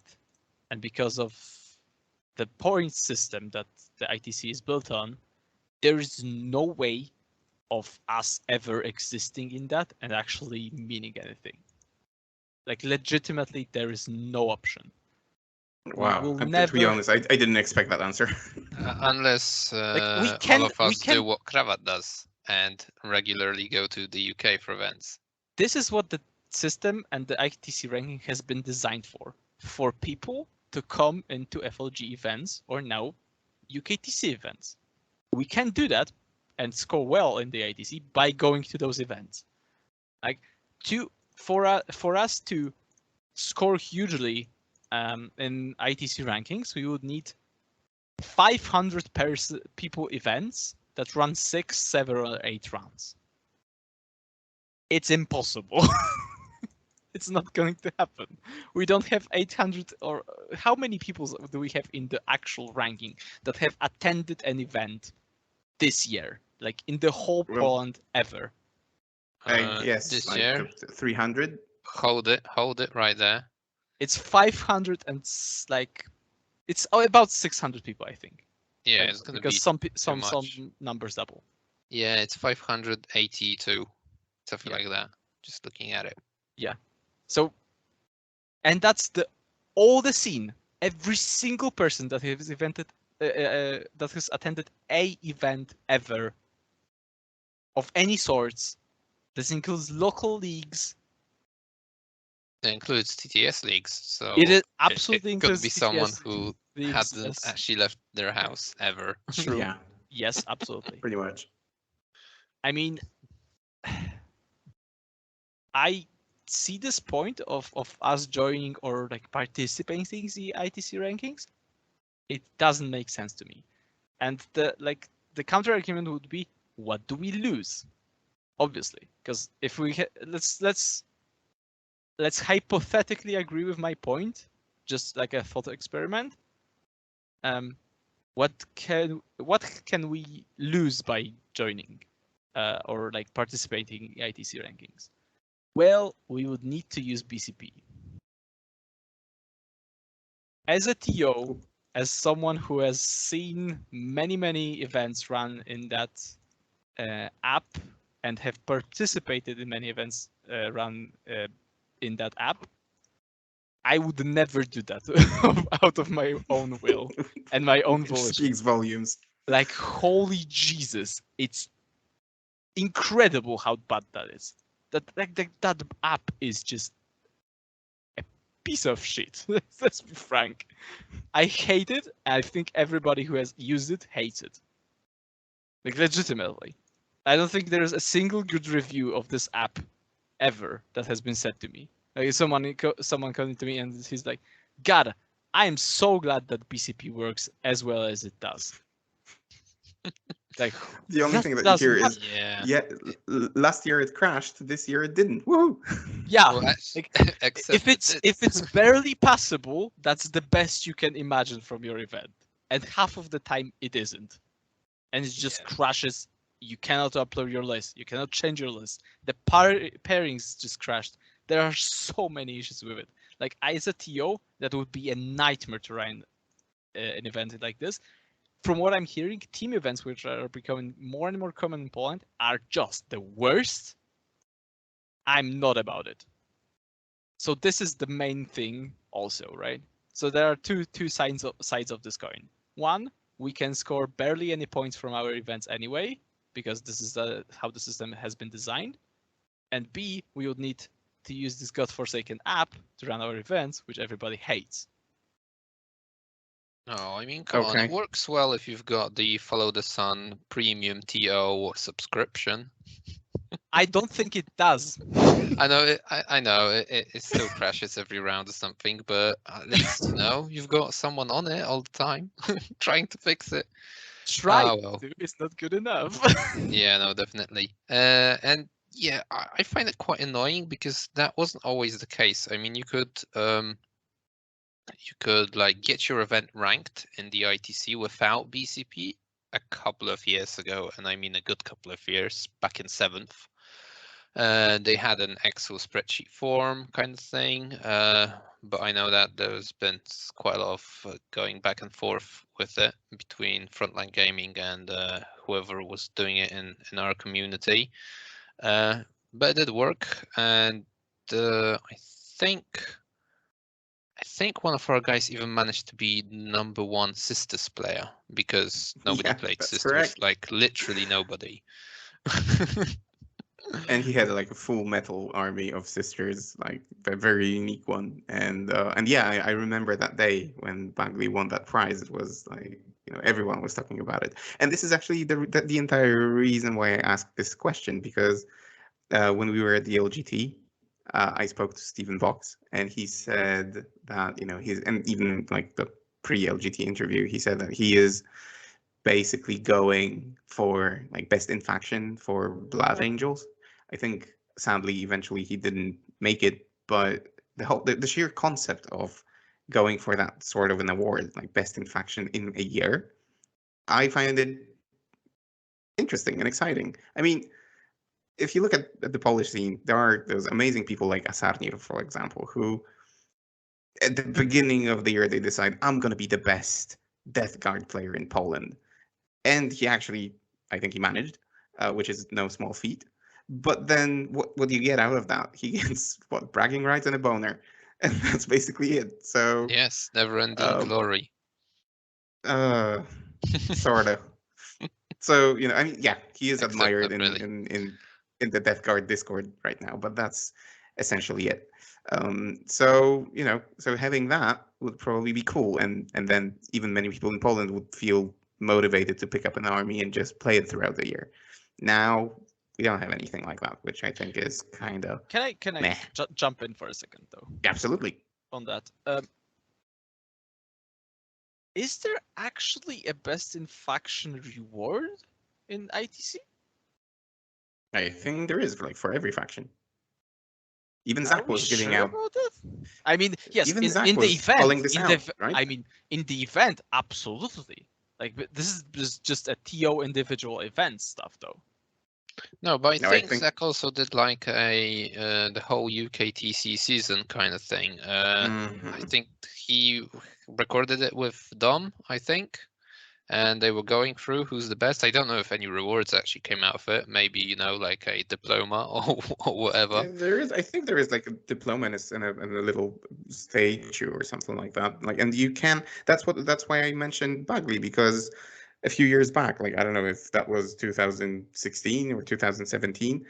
and because of the point system that the ITC is built on, there is no way of us ever existing in that and actually meaning anything. Like, legitimately, there is no option. Wow. To be honest, I didn't expect that answer. Unless like all of us do what Kravat does and regularly go to the UK for events. This is what the system and the ITC ranking has been designed for people to come into FLG events or now UKTC events. We can do that and score well in the ITC by going to those events. Like, for us to score hugely in ITC rankings, we would need 500 people events that run 6, 7, or 8 rounds. It's impossible. It's not going to happen. We don't have 800, or how many people do we have in the actual ranking that have attended an event this year, like in the whole Poland ever? Yes, this like year 300. Hold it right there. It's 500 and like it's about 600 people, I think. Yeah, it's gonna because be some numbers double. Yeah, it's 582, something Yeah. like that. Just looking at it. Yeah. So, and that's all the scene. Every single person that has that has attended a event ever of any sorts. This includes local leagues. It includes TTS leagues, so It is absolutely it could includes be someone TTS who leagues, hadn't yes. actually left their house ever. True. Yeah, Yes, absolutely. pretty much. I mean, I see this point of us joining or like participating in the ITC rankings. It doesn't make sense to me. And the counter argument would be, what do we lose? Obviously, because if we let's hypothetically agree with my point, just like a thought experiment. What can we lose by joining or like participating in ITC rankings? Well, we would need to use BCP. As a TO, as someone who has seen many events run in that app and have participated in many events run in that app, I would never do that out of my own will and my own It volition. speaks volumes. Like, holy Jesus, it's incredible how bad that is. That app is just piece of shit. Let's be frank. I hate it. And I think everybody who has used it hates it. Like legitimately. I don't think there's a single good review of this app ever that has been said to me. Like someone coming to me and he's like, "God, I am so glad that BCP works as well as it does." Like The only thing that you hear is, yeah, last year it crashed, this year it didn't. Woo! yeah, Well, like, except if it's barely passable, that's the best you can imagine from your event. And half of the time it isn't. And it just crashes. You cannot upload your list. You cannot change your list. The pairings just crashed. There are so many issues with it. Like as a TO, that would be a nightmare to run an event like this. From what I'm hearing, team events, which are becoming more and more common in Poland, are just the worst. I'm not about it. So this is the main thing also, right? So there are two sides of this coin. One, we can score barely any points from our events anyway, because this is how the system has been designed. And B, we would need to use this godforsaken app to run our events, which everybody hates. No, I mean, come on, it Okay. works well if you've got the Follow the Sun premium TO subscription. I don't think it does. I know, I know, it still crashes every round or something, but at least, you know, you've got someone on it all the time trying to fix it. Try well. to, it's not good enough. Yeah, no, definitely. And yeah, I find it quite annoying because that wasn't always the case. I mean, you could like get your event ranked in the ITC without BCP a couple of years ago, and I mean a good couple of years, back in 7th. They had an Excel spreadsheet form kind of thing, but I know that there's been quite a lot of going back and forth with it between Frontline Gaming and whoever was doing it in our community. But it did work, and I think one of our guys even managed to be #1 Sisters player because nobody Yeah, played that's Sisters, correct. like literally nobody. And he had like a full metal army of sisters, like a very unique one. And yeah, I remember that day when Bagley won that prize. It was like, everyone was talking about it. And this is actually the entire reason why I asked this question, because when we were at the LGT, I spoke to Stephen Vox, and he said that and even like the pre-LGT interview, he said that he is basically going for like best in faction for Blood Angels. I think sadly eventually he didn't make it, but the sheer concept of going for that sort of an award, like best in faction in a year, I find it interesting and exciting. I mean, if you look at the Polish scene, there are those amazing people like Asarnir, for example, who at the beginning of the year they decide, I'm going to be the best Death Guard player in Poland. And he actually, I think he managed, which is no small feat. But then what do you get out of that? He gets bragging rights and a boner. And that's basically it. So Yes, never-ending glory. Sort of. So, I mean, yeah, he is Except admired not really. in the Death Guard Discord right now, but that's essentially it. So having that would probably be cool, and then even many people in Poland would feel motivated to pick up an army and just play it throughout the year. Now we don't have anything like that, which I think is kind of Can I meh. jump in for a second though Absolutely. on that? Is there actually a best in faction reward in ITC? I think there is, like, for every faction. Even Are Zach we was giving sure out. about that? I mean, yes, Even Zach in the was calling event, this in out, the right? I mean, in the event, absolutely. Like this is just a TO individual event stuff, though. No, but No, I think Zach also did like the whole UKTC season kind of thing. I think he recorded it with Dom, I think, and they were going through who's the best. I don't know if any rewards actually came out of it. Maybe like a diploma or whatever. Yeah, there is. I think there is like a diploma and a little statue or something like that. Like, and you can. That's why I mentioned Bagley, because a few years back, like I don't know if that was 2016 or 2017,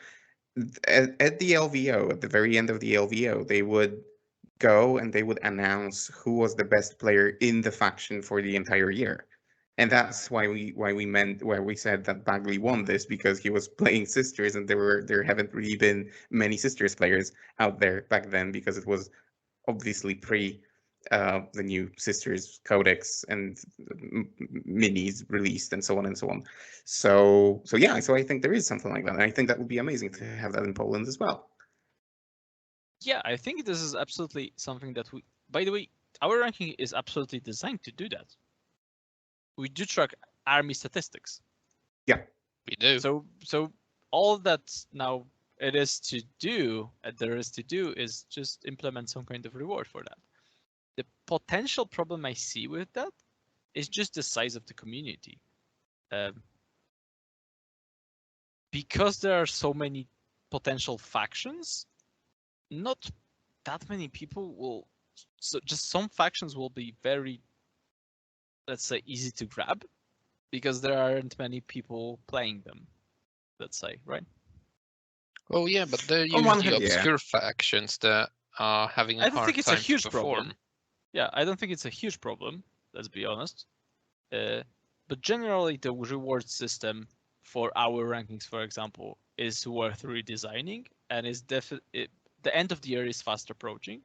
at the LVO, at the very end of the LVO, they would go and they would announce who was the best player in the faction for the entire year. And that's why we said that Bagley won this, because he was playing sisters, and there haven't really been many sisters players out there back then, because it was obviously pre the new sisters codex and minis released and so on and so on. So yeah, so I think there is something like that, and I think that would be amazing to have that in Poland as well. Yeah, I think this is absolutely something that we. By the way, our ranking is absolutely designed to do that. We do track army statistics. Yeah, We do. So all that now it is to do, there is to do, is just implement some kind of reward for that. The potential problem I see with that is just the size of the community. Because there are so many potential factions, not that many people will. So just some factions will be very, let's say, easy to grab, because there aren't many people playing them. Let's say, right? Oh yeah, but they're On one usually hand, yeah. obscure factions that are having a I don't hard think it's a time to huge perform. problem. Yeah, I don't think it's a huge problem. Let's be honest. But generally, the reward system for our rankings, for example, is worth redesigning, and is definitely the end of the year is fast approaching,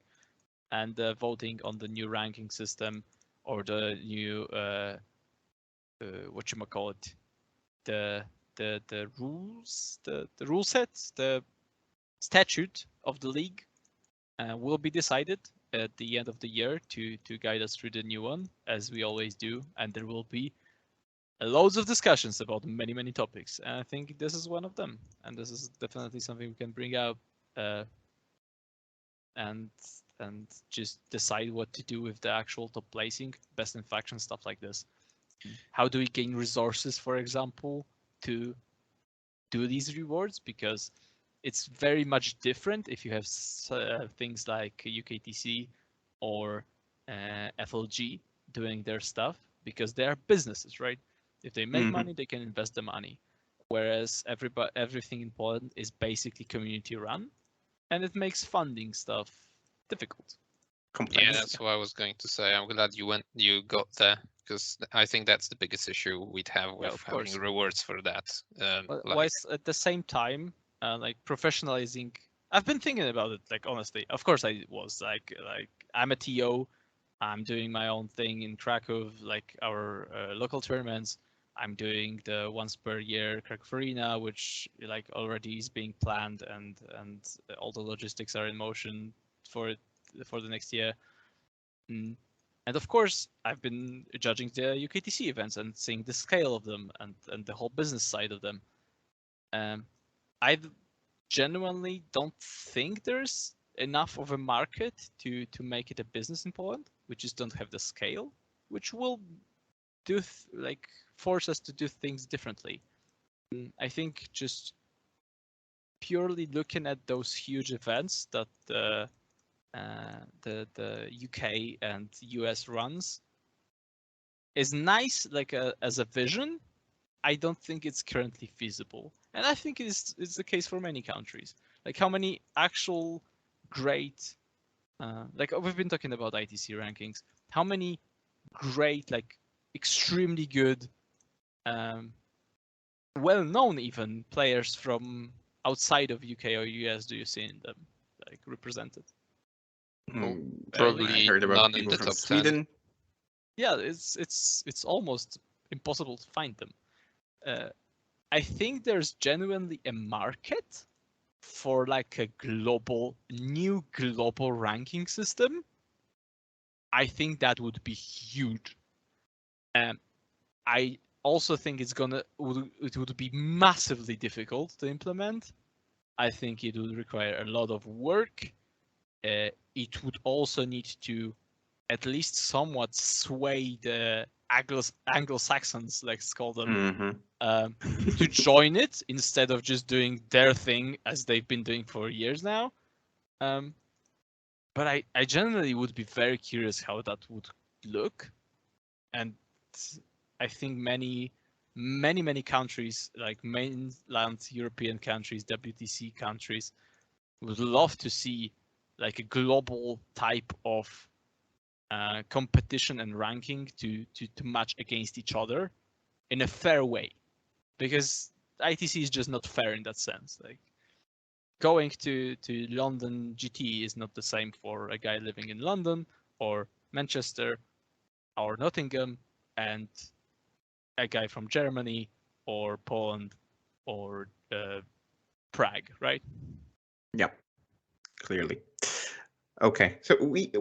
and voting on the new ranking system or the new whatchamacallit, the rules, the rule sets, the statute of the league will be decided at the end of the year to guide us through the new one, as we always do, and there will be loads of discussions about many topics, and I think this is one of them, and this is definitely something we can bring out and just decide what to do with the actual top placing, best in faction, stuff like this. How do we gain resources, for example, to do these rewards? Because it's very much different if you have things like UKTC or FLG doing their stuff, because they are businesses, right? If they make money, they can invest the money. Whereas everything in Poland is basically community run, and it makes funding stuff difficult. complex. Yeah, that's what I was going to say. I'm glad you got there, because I think that's the biggest issue we'd have with of having course. rewards for that. But Like, whilst at the same time, like professionalizing, I've been thinking about it. Like honestly, of course I was like I'm a TO, I'm doing my own thing in Krakow, like our local tournaments. I'm doing the once per year Krakow Arena, which like already is being planned, and all the logistics are in motion for it for the next year. And of course, I've been judging the UKTC events and seeing the scale of them and the whole business side of them. I genuinely don't think there's enough of a market to make it a business in Poland. We just don't have the scale, which will do like force us to do things differently. I think just purely looking at those huge events that the UK and US runs is nice, like as a vision. I don't think it's currently feasible, and I think it's the case for many countries. Like how many actual great, like we've been talking about ITC rankings. How many great, like extremely good, well-known even players from outside of UK or US do you see in them, like represented? probably I heard about none in people the from top 10. Sweden. Yeah, it's almost impossible to find them. I think there's genuinely a market for like a new global ranking system. I think that would be huge. I also think it would be massively difficult to implement. I think it would require a lot of work. It would also need to at least somewhat sway the Anglo-Saxons, let's call them, to join it instead of just doing their thing as they've been doing for years now. But I generally would be very curious how that would look, and I think many countries, like mainland European countries, WTC countries, would love to see like a global type of competition and ranking to match against each other in a fair way, because ITC is just not fair in that sense. Like going to London GT is not the same for a guy living in London or Manchester or Nottingham and a guy from Germany or Poland or Prague, right? Yeah, clearly. Okay, so we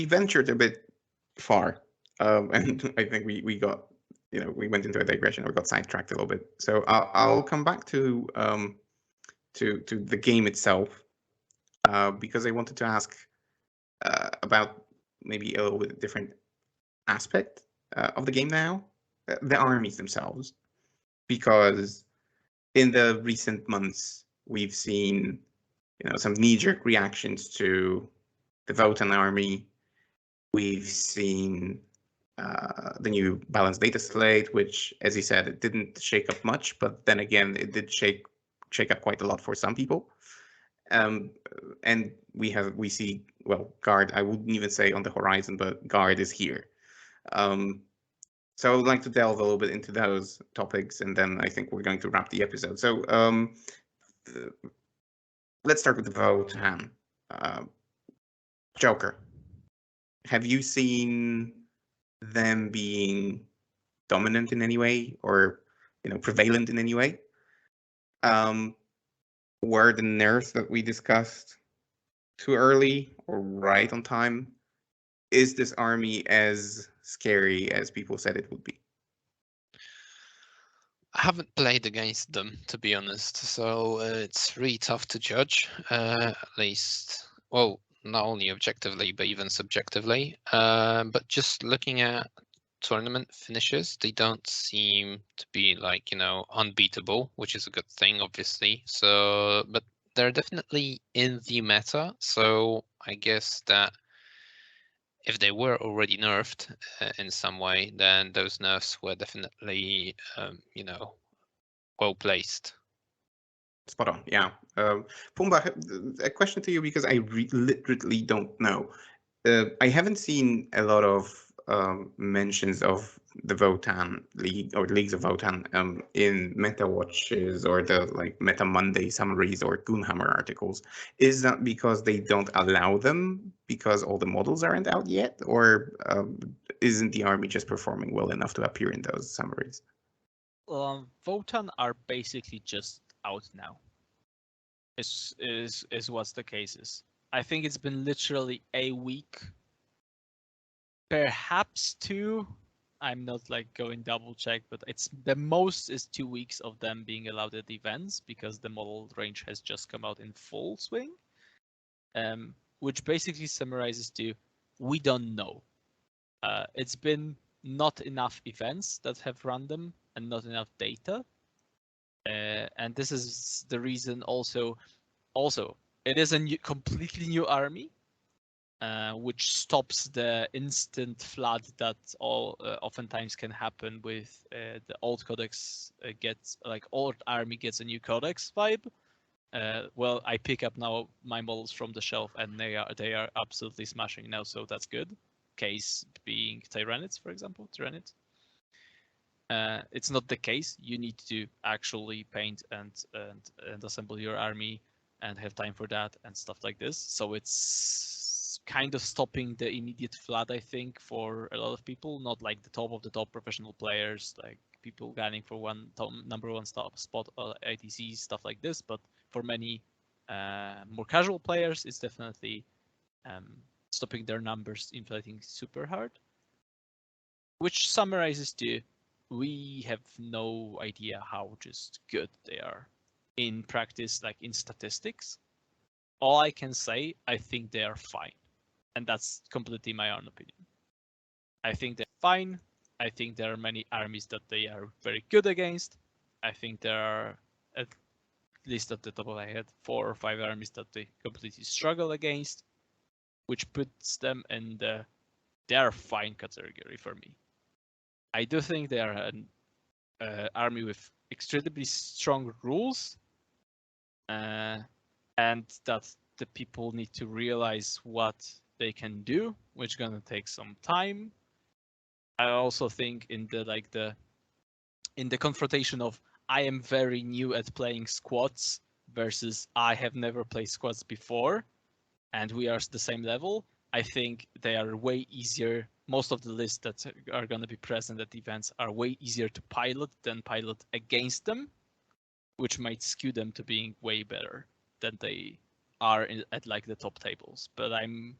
ventured a bit far, and I think we got, we went into a digression or got sidetracked a little bit. So I'll come back to the game itself, because I wanted to ask about maybe a little bit different aspect of the game now, the armies themselves, because in the recent months we've seen some knee-jerk reactions to the Votann army. We've seen the new Balance Dataslate, which, as you said, it didn't shake up much, but then again, it did shake up quite a lot for some people. And we see, well, Guard, I wouldn't even say on the horizon, but Guard is here. So I would like to delve a little bit into those topics, and then I think we're going to wrap the episode. So let's start with the Votann. Joker. Have you seen them being dominant in any way, or prevalent in any way? Were the nerfs that we discussed too early or right on time? Is this army as scary as people said it would be? I haven't played against them, to be honest, so it's really tough to judge, at least, well, not only objectively, but even subjectively. But just looking at tournament finishes, they don't seem to be like, unbeatable, which is a good thing, obviously. So, but they're definitely in the meta, so I guess that if they were already nerfed in some way, then those nerfs were definitely, well placed. Spot on, yeah. Pumba, a question to you, because I literally don't know. I haven't seen a lot of mentions of the Votann League or Leagues of Votann in Meta Watches or the Meta Monday summaries or Goonhammer articles. Is that because they don't allow them because all the models aren't out yet, or isn't the army just performing well enough to appear in those summaries? Votann are basically just out now. Is what's the case is. I think it's been literally a week, perhaps 2. I'm not going double check, but it's the most is 2 weeks of them being allowed at events because the model range has just come out in full swing, which basically summarizes to we don't know. It's been not enough events that have run them and not enough data. And this is the reason also it is a completely new army, which stops the instant flood that oftentimes can happen with the old codex old army gets a new codex vibe. Well, I pick up now my models from the shelf and they are absolutely smashing now, so that's good. Case being Tyranids, for example, Tyranids. It's not the case. You need to actually paint and assemble your army and have time for that and stuff like this. So it's kind of stopping the immediate flood, I think, for a lot of people. Not like the top of the top professional players, like people gunning for number one spot, ITC, stuff like this. But for many more casual players, it's definitely stopping their numbers inflating super hard. Which summarizes to we have no idea how just good they are in practice, like in statistics. All I can say, I think they are fine. And that's completely my own opinion. I think they're fine. I think there are many armies that they are very good against. I think there are, at least at the top of my head, 4 or 5 armies that they completely struggle against, which puts them in the they are fine category for me. I do think they are an army with extremely strong rules, and that the people need to realize what they can do, which is gonna take some time. I also think in the confrontation of I am very new at playing squads versus I have never played squads before, and we are the same level. I think they are way easier. Most of the lists that are going to be present at events are way easier to pilot than pilot against them, which might skew them to being way better than they are at like the top tables. But I'm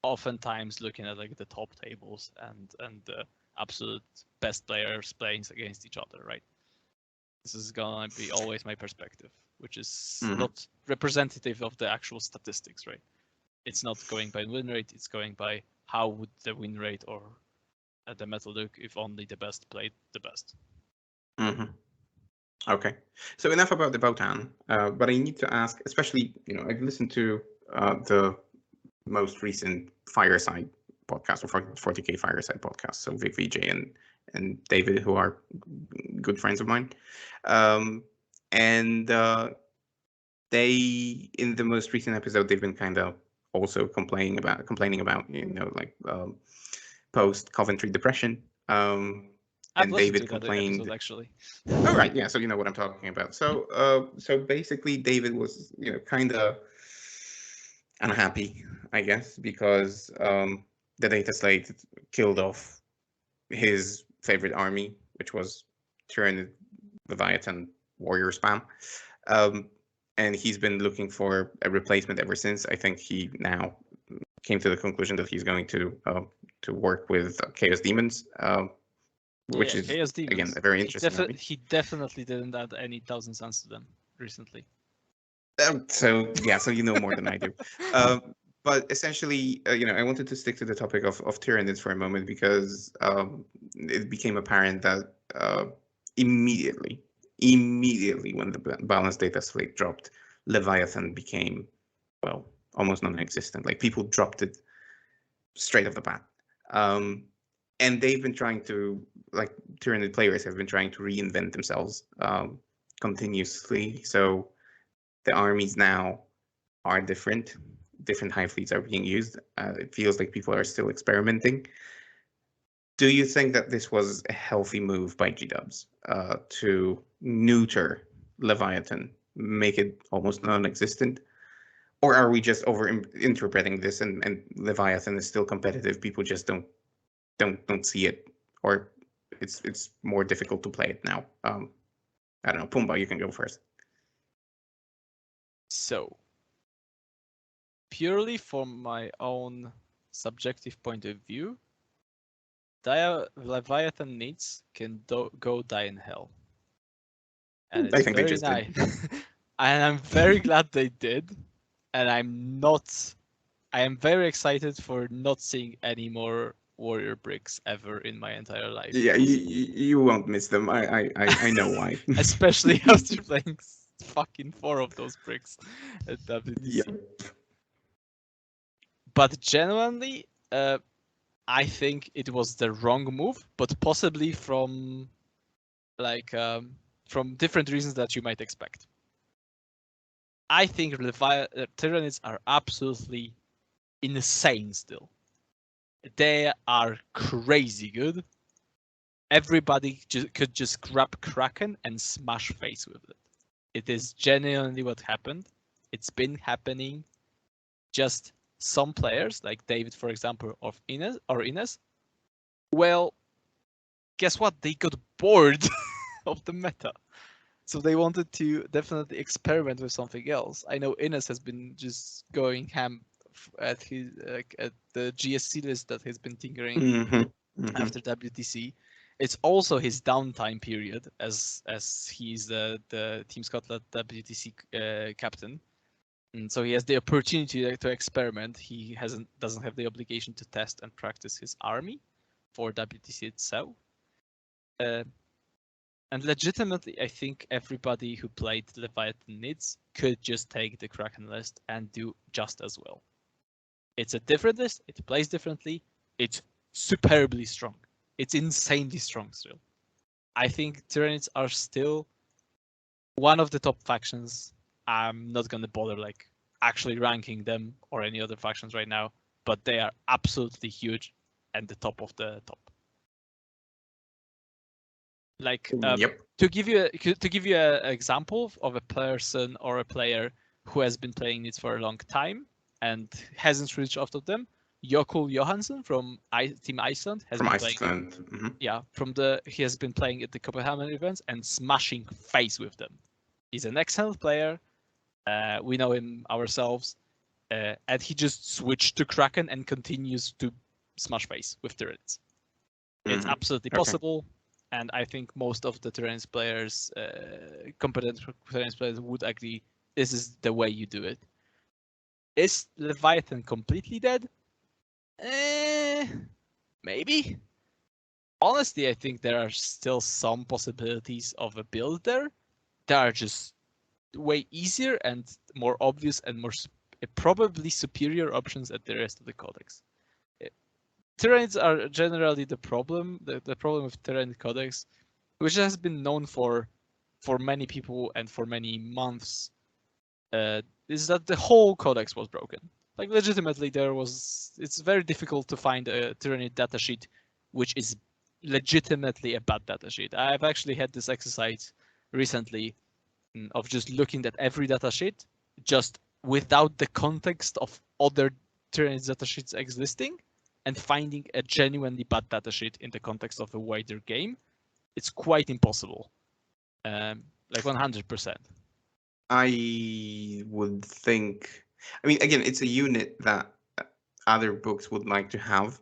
oftentimes looking at like the top tables and the absolute best players playing against each other, right? This is gonna be always my perspective, which is not representative of the actual statistics, right? It's not going by win rate, it's going by how would the win rate or the meta look if only the best played the best. Okay, so enough about the Votann, but I need to ask, especially, I've listened to the most recent Fireside podcast, or 40K Fireside podcast, so Vic VJ and David, who are good friends of mine, and they, in the most recent episode, they've been kind of also complaining about post Coventry depression. And David complained. Episode, actually. Oh right, yeah. So you know what I'm talking about. So basically, David was kind of unhappy, I guess, because the Dataslate killed off his favorite army, which was Tyranid, Leviathan, Warrior spam. And he's been looking for a replacement ever since. I think he now came to the conclusion that he's going to work with Chaos Demons, which is Chaos Demons. Again a very interesting. He definitely didn't add any Thousand Suns to them recently. So you know more than I do. But essentially, I wanted to stick to the topic of Tyranids for a moment because it became apparent that immediately when the Balance Dataslate dropped, Leviathan became, well, almost non-existent. Like, people dropped it straight off the bat. And they've been trying to, like, Tyranid players have been trying to reinvent themselves continuously. So the armies now are different. Different hive fleets are being used. It feels like people are still experimenting. Do you think that this was a healthy move by G-Dubs to neuter Leviathan, make it almost non-existent? Or are we just over-interpreting this and Leviathan is still competitive, people just don't see it, or it's more difficult to play it now? I don't know, Pumba, you can go first. So, purely from my own subjective point of view, Leviathan needs can go die in hell. And it's very nice. And I'm very glad they did. And I am very excited for not seeing any more warrior bricks ever in my entire life. Yeah, you won't miss them. I know why. Especially after playing fucking 4 of those bricks at WTC. Yep. But genuinely, I think it was the wrong move, but possibly from different reasons that you might expect. I think Tyranids are absolutely insane still. They are crazy good. Everybody could just grab Kraken and smash face with it. It is genuinely what happened. It's been happening. Just some players, like David, for example, of Ines, well, guess what? They got bored of the meta. So they wanted to definitely experiment with something else. I know Ines has been just going ham at his at the GSC list that he's been tinkering after WTC. It's also his downtime period as he's the Team Scotland WTC captain, and so he has the opportunity to experiment. He doesn't have the obligation to test and practice his army for WTC itself. And legitimately, I think everybody who played Leviathan Nids could just take the Kraken list and do just as well. It's a different list, it plays differently, it's superbly strong. It's insanely strong still. I think Tyranids are still one of the top factions. I'm not gonna bother like actually ranking them or any other factions right now, but they are absolutely huge and the top of the top. Like Yep. to give you an example of a person or a player who has been playing it for a long time and hasn't reached out of them, Jokul Johansson from Team Iceland has From been playing. Iceland. Yeah, he has been playing at the Copenhagen events and smashing face with them. He's an excellent player. We know him ourselves, and he just switched to Kraken and continues to smash face with Tyranids. It's absolutely possible, and I think most of the Tyranids players, competent Tyranids players, would agree this is the way you do it. Is Leviathan completely dead? Maybe. Honestly, I think there are still some possibilities of a build there that are just way easier and more obvious and more probably superior options at the rest of the codex. Tyranids are generally the problem. The problem with Tyranid codex, which has been known for many people and for many months, is that the whole codex was broken. Like legitimately, it's very difficult to find a Tyranid datasheet which is legitimately a bad datasheet. I've actually had this exercise recently of just looking at every datasheet just without the context of other Tyranid datasheets existing and finding a genuinely bad datasheet in the context of a wider game. It's quite impossible. Like 100%. I would think. I mean, again, it's a unit that other books would like to have,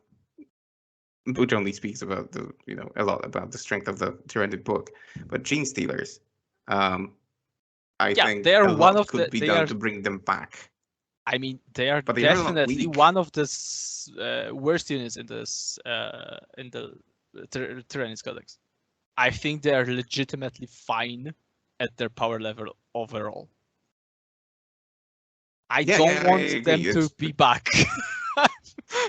which only speaks about a lot about the strength of the Tyranid book. But Gene Stealers, I think they are a one lot of could be done to bring them back. I mean, they are But they are not definitely weak. one of the worst units in this in the Tyranids Codex. I think they are legitimately fine at their power level overall. I don't want them to be back.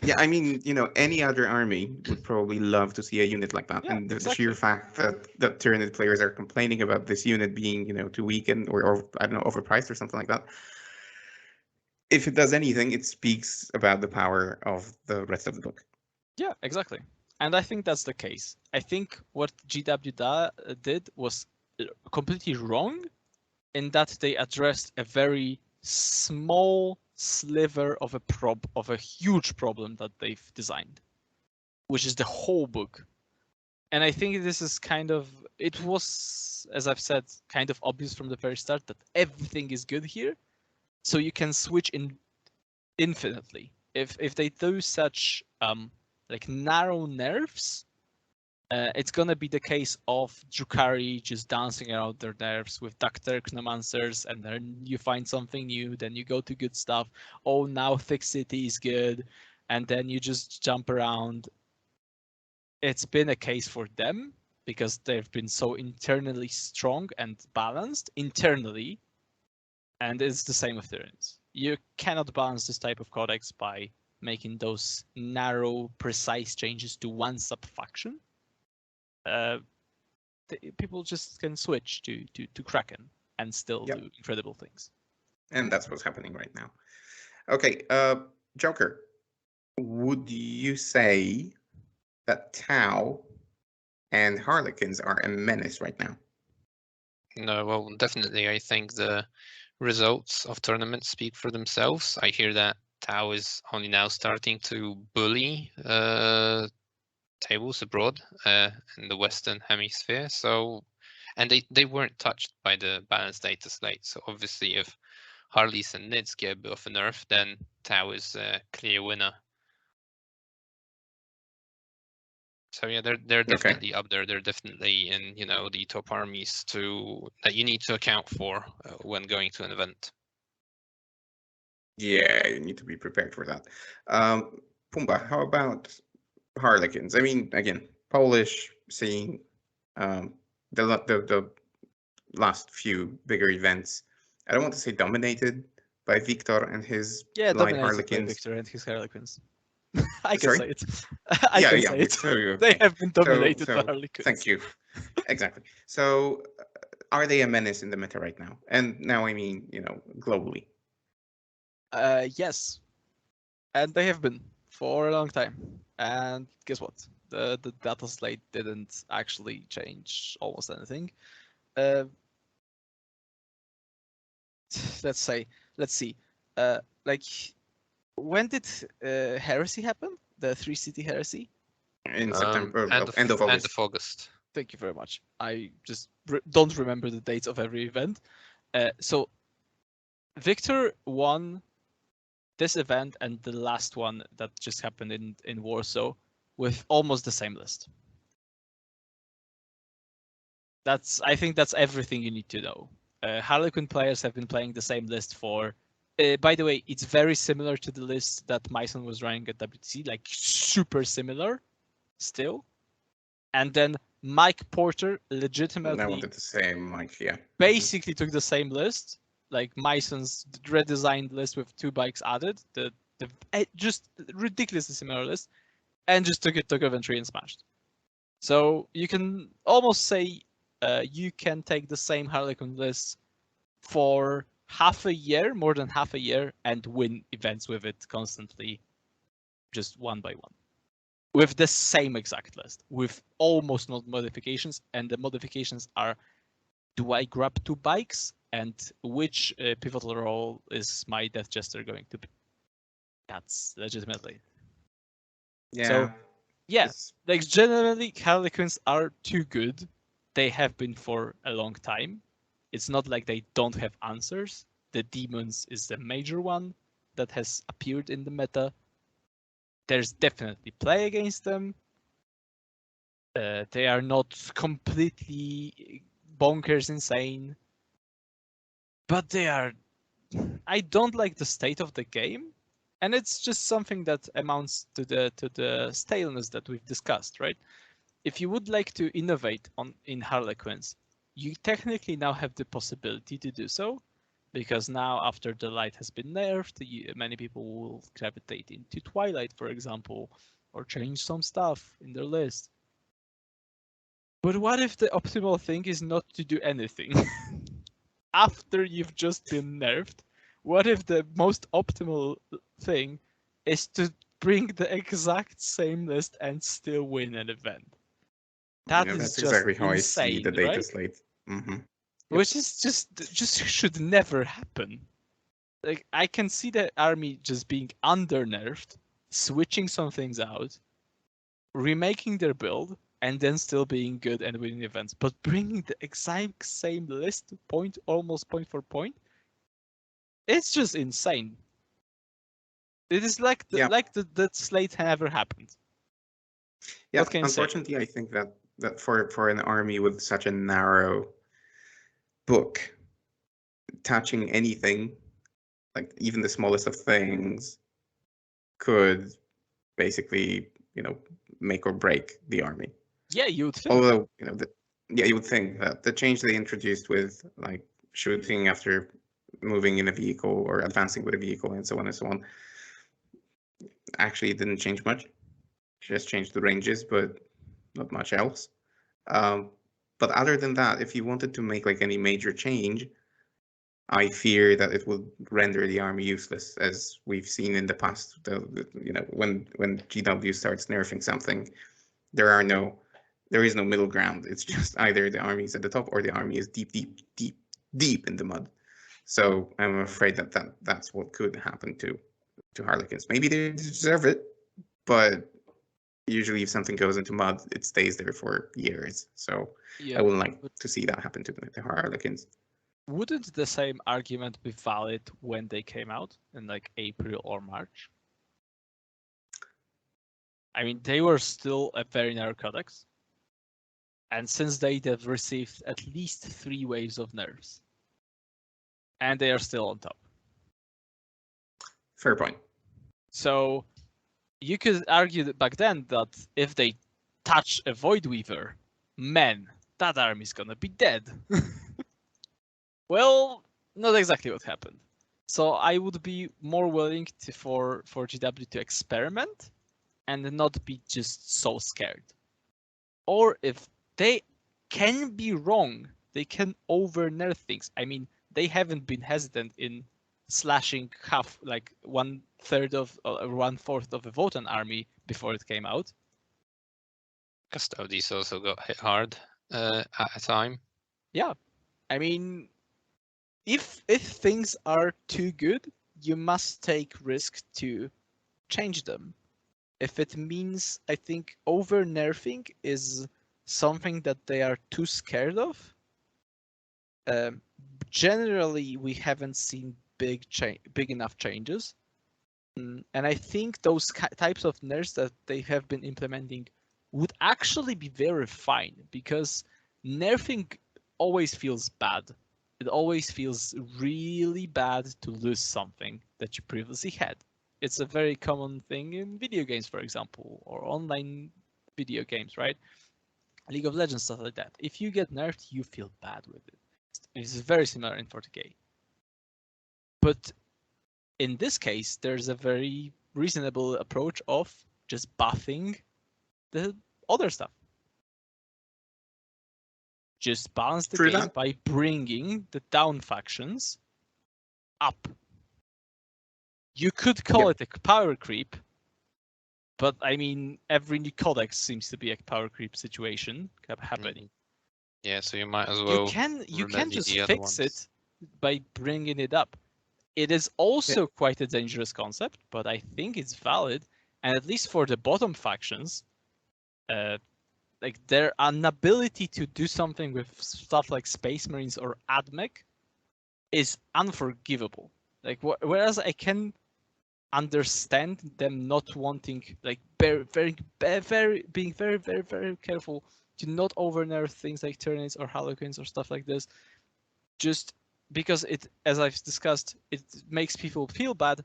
Yeah, I mean, any other army would probably love to see a unit like that. Yeah, And the exactly. sheer fact that Tyranid players are complaining about this unit being, too weak or I don't know, overpriced or something like that. If it does anything, it speaks about the power of the rest of the book. Yeah, exactly. And I think that's the case. I think what GW did was completely wrong in that they addressed a very small sliver of a huge problem that they've designed, which is the whole book. And I think this is it was, as I've said, kind of obvious from the very start that everything is good here, so you can switch in infinitely. If they do such like narrow nerfs, it's gonna be the case of Drukhari just dancing around their nerfs with Doctor Chronomancers, and then you find something new, then you go to good stuff. Oh, now Thick City is good, and then you just jump around. It's been a case for them because they've been so internally strong and balanced internally, and it's the same with Tyranids. You cannot balance this type of codex by making those narrow, precise changes to one sub-faction. People just can switch to Kraken and still do incredible things. And that's what's happening right now. Okay, Joker, would you say that Tau and Harlequins are a menace right now? No, well, definitely. I think the results of tournaments speak for themselves. I hear that Tau is only now starting to bully tables abroad in the Western Hemisphere. So, and they weren't touched by the Balance Dataslate. So obviously, if Harleys and Nids get a bit of a nerf, then Tau is a clear winner. So yeah, they're definitely up there. They're definitely in the top armies that you need to account for when going to an event. Yeah, you need to be prepared for that. Pumba, how about Harlequins? I mean, again, Polish, seeing the last few bigger events. I don't want to say dominated by Victor and his light Harlequins. By Victor and his Harlequins. I can Sorry? say it. I can say it. So, they have been dominated by so Harlequins. thank you. Exactly. So, are they a menace in the meta right now? And now I mean, globally. Yes, and they have been for a long time. And guess what? The data slate didn't actually change almost anything. Uh, let's see. Like, when did heresy happen? The Three City heresy? In September, End end of August. August. Thank you very much. I just don't remember the dates of every event. So Victor won this event and the last one that just happened in Warsaw with almost the same list. I think that's everything you need to know. Harlequin players have been playing the same list for. By the way, it's very similar to the list that Myson was running at WTC, like super similar, still. And then Mike Porter legitimately I wanted to say Mike, yeah. basically took the same list, like Myson's redesigned list with 2 bikes added, the just ridiculously similar list, and just took Coventry and smashed. So you can almost say you can take the same Harlequin list for half a year, more than half a year, and win events with it constantly, just one by one. With the same exact list, with almost no modifications, and the modifications are: do I grab 2 bikes, and which pivotal role is my Death Jester going to be? That's legitimately. Yeah. So, yeah, it's- like generally, Harlequins are too good. They have been for a long time. It's not like they don't have answers. The demons is the major one that has appeared in the meta. There's definitely play against them. They are not completely bonkers insane, but they are. I don't like the state of the game, and it's just something that amounts to the staleness that we've discussed, right? If you would like to innovate in Harlequins, you technically now have the possibility to do so, because now after the light has been nerfed, many people will gravitate into Twilight, for example, or change some stuff in their list. But what if the optimal thing is not to do anything? After you've just been nerfed, what if the most optimal thing is to bring the exact same list and still win an event? That is that's just exactly how I see insane, the data right? slate. Yep. Which is just should never happen. Like, I can see the army just being under nerfed, switching some things out, remaking their build, and then still being good and winning events. But bringing the exact same list, almost point for point, it's just insane. It is like Yeah. the slate never happened. Yeah, What can you say? unfortunately, I think that for an army with such a narrow book, touching anything, like even the smallest of things, could basically, make or break the army. Yeah, you would think. Although, you would think that the change they introduced with like shooting after moving in a vehicle or advancing with a vehicle and so on actually didn't change much. Just changed the ranges, but not much else. But other than that, if you wanted to make like any major change, I fear that it will render the army useless, as we've seen in the past. When GW starts nerfing something, there is no middle ground. It's just either the army is at the top or the army is deep in the mud. So I'm afraid that's what could happen to Harlequins. Maybe they deserve it, but usually if something goes into mud, it stays there for years. So Yeah, I wouldn't like to see that happen to the Harlequins. wouldn't the same argument be valid when they came out in like April or March? I mean, they were still a very narrow codex. And since they've received at least 3 waves of nerfs. And they are still on top. Fair point. So you could argue that back then that if they touch a Void Weaver, man, that army's gonna be dead. Well, not exactly what happened. So I would be more willing for GW to experiment and not be just so scared. Or if they can be wrong, they can over nerf things. I mean, they haven't been hesitant in slashing half, like 1/3 of or 1/4 of the Votann army before it came out. Custodes also got hit hard at a time. Yeah, I mean, if things are too good, you must take risk to change them. If it means, I think, over nerfing is something that they are too scared of. Generally, we haven't seen big enough changes, and I think those types of nerfs that they have been implementing would actually be very fine, because nerfing always feels bad. It always feels really bad to lose something that you previously had. It's a very common thing in video games, for example, or online video games, right? League of Legends, stuff like that. If you get nerfed, you feel bad with it. It's very similar in 40k. But in this case, there's a very reasonable approach of just buffing the other stuff. Just balance the game by bringing the down factions up. You could call it a power creep, but I mean, every new codex seems to be a power creep situation happening. Yeah, so you might as well. You can just fix it by bringing it up. It is also quite a dangerous concept, but I think it's valid, and at least for the bottom factions, like their inability to do something with stuff like Space Marines or AdMech is unforgivable. Like whereas I can understand them not wanting, like being very careful to not overnerf things like Tyranids or Harlequins or stuff like this, just because it, as I've discussed, it makes people feel bad.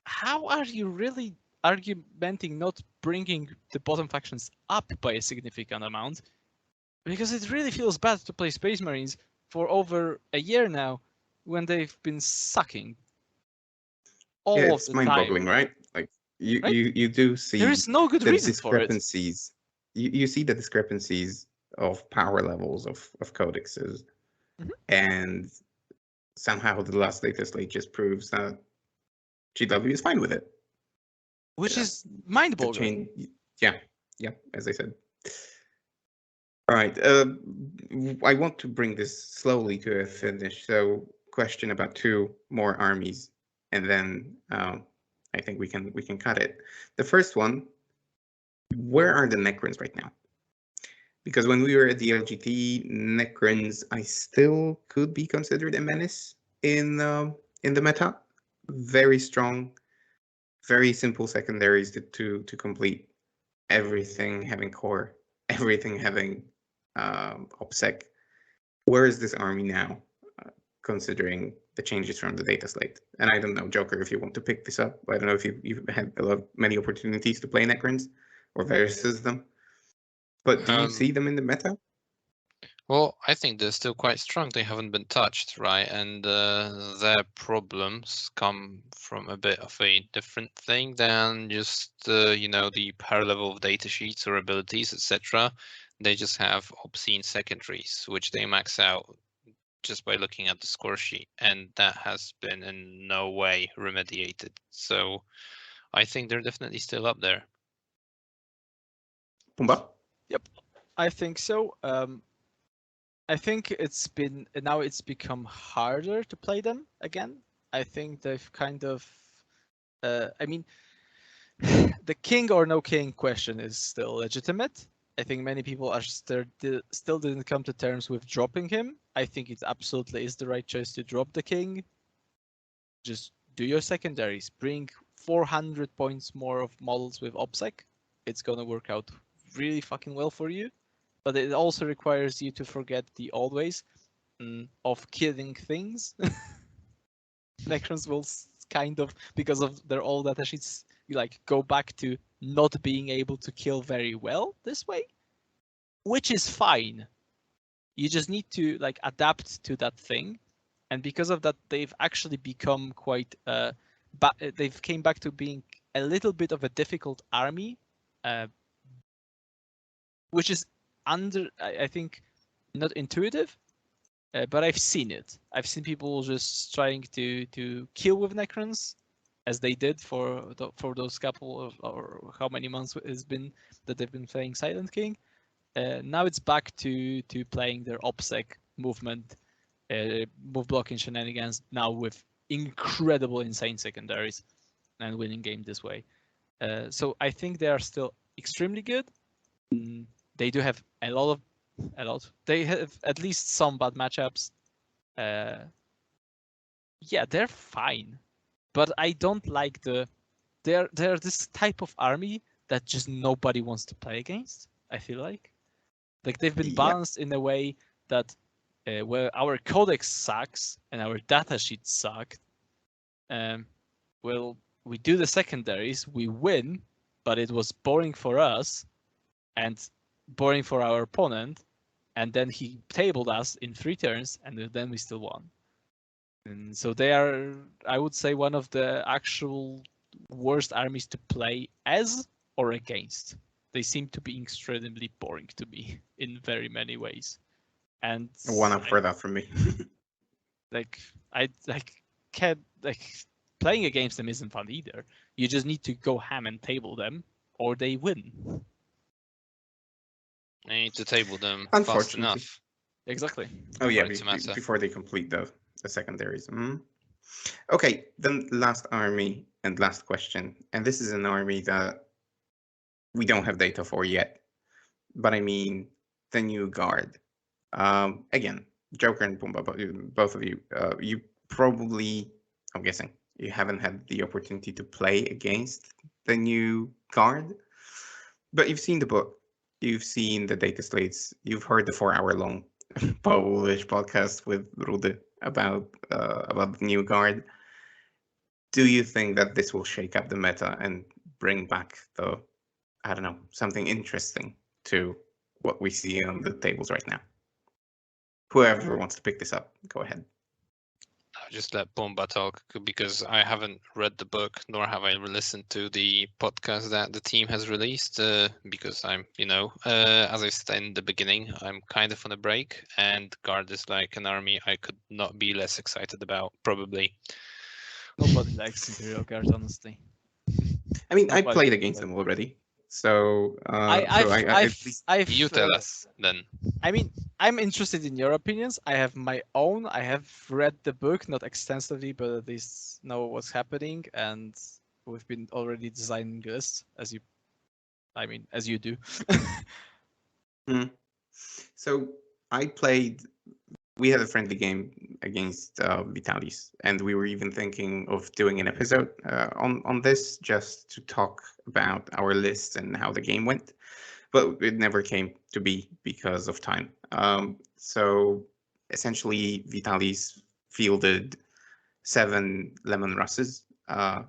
How are you really argumenting not bringing the bottom factions up by a significant amount? Because it really feels bad to play Space Marines for over a year now when they've been sucking all of the time. It's mind-boggling, right? Like you do see there is no good the reason for it. discrepancies. You see the discrepancies of power levels of codexes, and somehow the last Dataslate just proves that GW is fine with it. Which is mind-boggling. Yeah, as I said. All right, I want to bring this slowly to a finish. So, question about 2 more armies, and then I think we can cut it. The first one: where are the Necrons right now? Because when we were at the LGT, Necrons, I still could be considered a menace in the meta. Very strong, very simple secondaries to complete. Everything having core, everything having OPSEC. Where is this army now, considering the changes from the Dataslate? And I don't know, Joker, if you want to pick this up. I don't know if you've had many opportunities to play Necrons or versus them. But do you see them in the meta? Well, I think they're still quite strong. They haven't been touched, right? And their problems come from a bit of a different thing than just the power level of data sheets or abilities, etc. They just have obscene secondaries, which they max out just by looking at the score sheet, and that has been in no way remediated. So I think they're definitely still up there. Pumba? Yep, I think so. I think it's become harder to play them again. I think they've kind of, I mean, the king or no king question is still legitimate. I think many people are still didn't come to terms with dropping him. I think it absolutely is the right choice to drop the king. Just do your secondaries. Bring 400 points more of models with OPSEC. It's gonna work out really fucking well for you. But it also requires you to forget the old ways of killing things. Necrons will kind of, because of their old datasheets, like go back to not being able to kill very well this way, which is fine. You just need to like adapt to that thing, and because of that, they've actually become quite. They've came back to being a little bit of a difficult army, which is I think not intuitive, but I've seen it. I've seen people just trying to kill with Necrons, as they did for those couple of, or how many months it's been that they've been playing Silent King. Now it's back to playing their OPSEC movement, move blocking shenanigans, now with incredible insane secondaries and winning game this way. So I think they are still extremely good. They do have a lot. They have at least some bad matchups. Yeah, they're fine, but I don't like they're this type of army that just nobody wants to play against. I feel like they've been balanced in a way that where our codex sucks and our datasheet suck. Well, we do the secondaries, we win, but it was boring for us and boring for our opponent, and then he tabled us in 3 turns, and then we still won. And so they are, I would say, one of the actual worst armies to play as or against. They seem to be extremely boring to me in very many ways. And One up for that from me. I can't playing against them isn't fun either. You just need to go ham and table them, or they win. I need to table them fast Unfortunately. enough. Exactly. Oh yeah, For it to matter. before they complete the secondaries. Okay, then last army and last question, and this is an army that we don't have data for yet, but I mean the new guard. Again, Joker and Pumba, both of you, you probably, I'm guessing, you haven't had the opportunity to play against the new guard, but you've seen the book, you've seen the data slates, you've heard the 4-hour-long Polish podcast with Rudy about the new guard. Do you think that this will shake up the meta and bring back the, I don't know, something interesting to what we see on the tables right now? Whoever wants to pick this up, go ahead. I'll just let Pumba talk because I haven't read the book, nor have I listened to the podcast that the team has released. Because I'm, as I said in the beginning, I'm kind of on a break, and Guard is like an army I could not be less excited about, probably. Nobody likes Imperial Guard, honestly. I mean, I Nobody played likes against them. them already, so You tell us then. I mean, I'm interested in your opinions. I have my own. I have read the book, not extensively, but at least know what's happening, and we've been already designing lists, as you do. So I played. We had a friendly game against Vitalis, and we were even thinking of doing an episode on this just to talk about our list and how the game went, but it never came to be because of time. So essentially, Vitalis fielded 7 Lemon Russes. I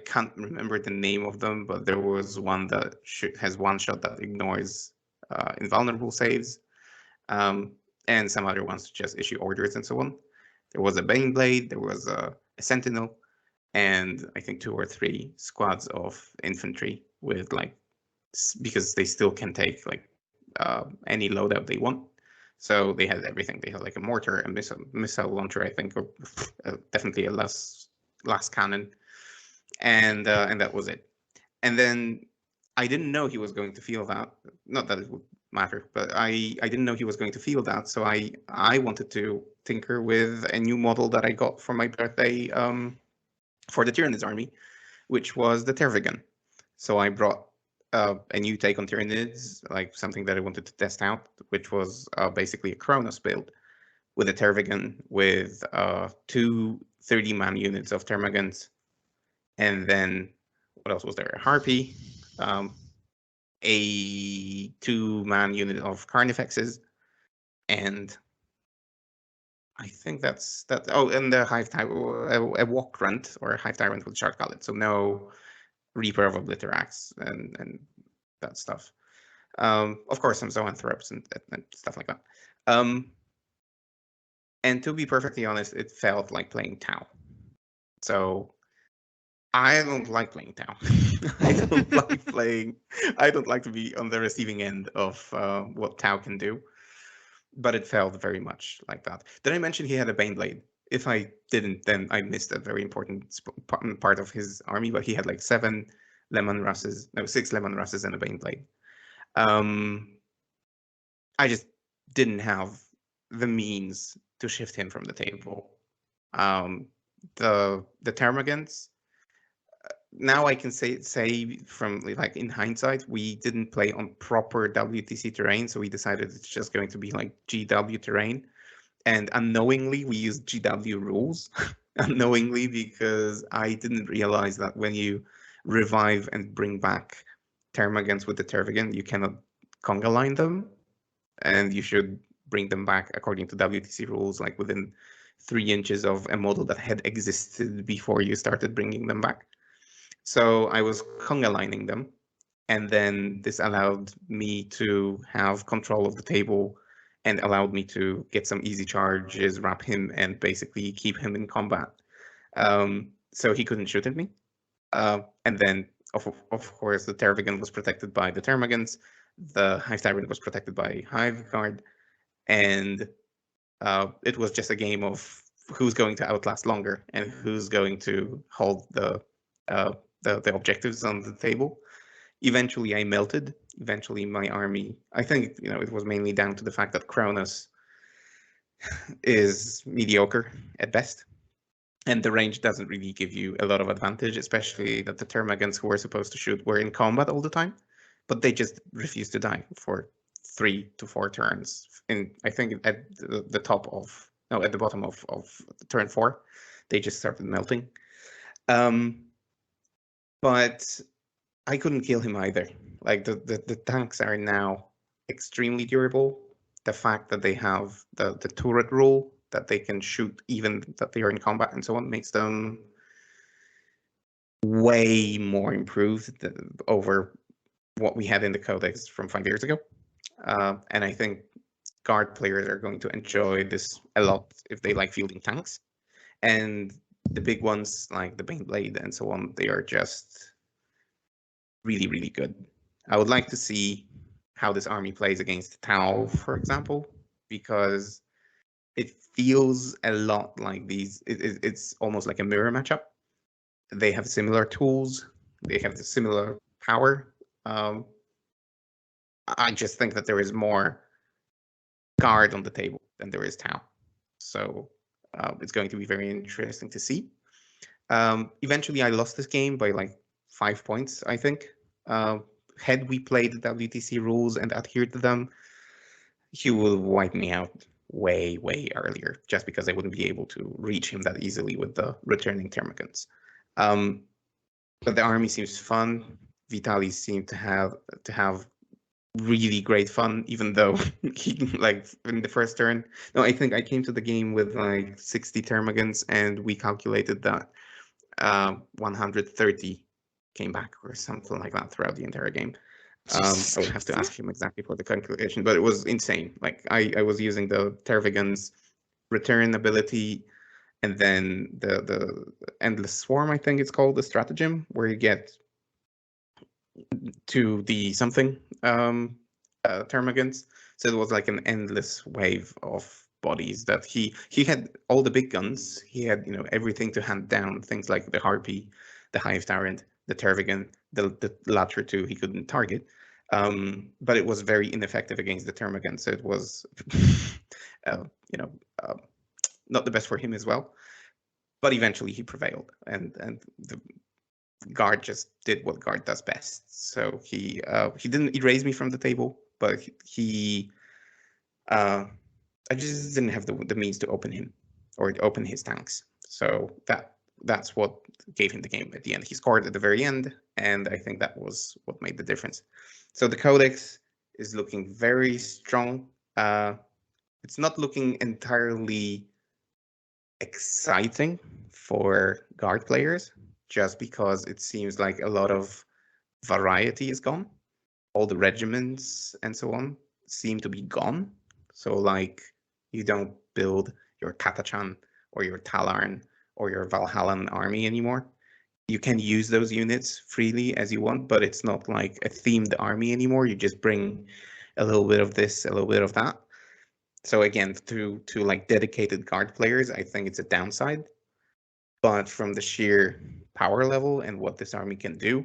can't remember the name of them, but there was one that has one shot that ignores invulnerable saves. And some other ones just issue orders and so on. There was a Baneblade, there was a Sentinel, and I think 2 or 3 squads of infantry with because they still can take any loadout they want. So they had everything. They had like a mortar, a missile launcher, I think, or definitely a last cannon, and that was it. And then I didn't know he was going to feel that. Not that it would matter, but I didn't know he was going to feel that. So I wanted to tinker with a new model that I got for my birthday for the Tyranids army, which was the Tervigan. So I brought a new take on Tyranids, like something that I wanted to test out, which was basically a Kronos build with a Tervigan with 2 30-man units of Termagants, and then what else was there? A Harpy, a 2-man unit of Carnifexes, and I think that's that. Oh, and the Hive a Walk Grunt or a Hive Tyrant with Shark Gullet. So no Reaper of Obliterax and that stuff. Of course, some Zoanthropes and stuff like that. And to be perfectly honest, it felt like playing Tau. So I don't like playing Tau. I don't like playing. I don't like to be on the receiving end of what Tau can do. but it felt very much like that. Did I mention he had a Baneblade? If I didn't, then I missed a very important part of his army. But he had like 6 Lemon Russes and a Baneblade. I just didn't have the means to shift him from the table. The Termagants. Now I can say from like in hindsight, we didn't play on proper WTC terrain, so we decided it's just going to be like GW terrain. And unknowingly, we used GW rules. Unknowingly, because I didn't realize that when you revive and bring back Termagants with the Tervigan, you cannot conga line them, and you should bring them back according to WTC rules, like within 3 inches of a model that had existed before you started bringing them back. So I was conga lining them, and then this allowed me to have control of the table and allowed me to get some easy charges, wrap him, and basically keep him in combat. So he couldn't shoot at me. And then, of course, the Tervigan was protected by the Termagants, the Hive Tyrant was protected by Hive Guard, and it was just a game of who's going to outlast longer and who's going to hold the objectives on the table. Eventually, I melted. Eventually, my army, I think, it was mainly down to the fact that Kronos is mediocre at best. And the range doesn't really give you a lot of advantage, especially that the Termagants who were supposed to shoot were in combat all the time. But they just refused to die for 3 to 4 turns. And I think at the bottom of turn 4, they just started melting. But I couldn't kill him either. Like the tanks are now extremely durable. The fact that they have the turret rule, that they can shoot even that they are in combat and so on, makes them way more improved over what we had in the codex from 5 years ago. And I think guard players are going to enjoy this a lot if they like fielding tanks. And the big ones like the Baneblade and so on, they are just really, really good. I would like to see how this army plays against Tau, for example, because it feels a lot like these. It's almost like a mirror matchup. They have similar tools. They have the similar power. I just think that there is more guard on the table than there is Tau. So it's going to be very interesting to see. Eventually, I lost this game by like 5 points, I think. Had we played the WTC rules and adhered to them, he will wipe me out way, way earlier, just because I wouldn't be able to reach him that easily with the returning Termagants. But the army seems fun. Vitaly seemed to have really great fun, even though he, like, in the first turn. No, I think I came to the game with like 60 Termagants, and we calculated that 130 came back or something like that throughout the entire game. I would have to ask him exactly for the calculation, but it was insane. Like I was using the Tervigan's return ability, and then the Endless Swarm, I think it's called, the stratagem, where you get to the something Termagants. So it was like an endless wave of bodies that he had all the big guns. He had everything to hand down, things like the Harpy, the Hive Tyrant, the Tervigan, the latter two he couldn't target. But it was very ineffective against the Termagant, so it was not the best for him as well. But eventually he prevailed, and the guard just did what guard does best. So he didn't erase me from the table, but I just didn't have the means to open him or open his tanks. So that's what gave him the game at the end. He scored at the very end, and I think that was what made the difference. So the Codex is looking very strong. It's not looking entirely exciting for guard players, just because it seems like a lot of variety is gone. All the regiments and so on seem to be gone. So like you don't build your Katachan or your Talarn or your Valhallan army anymore. You can use those units freely as you want, but it's not like a themed army anymore. You just bring a little bit of this, a little bit of that. So again, to like dedicated card players, I think it's a downside. But from the sheer power level and what this army can do,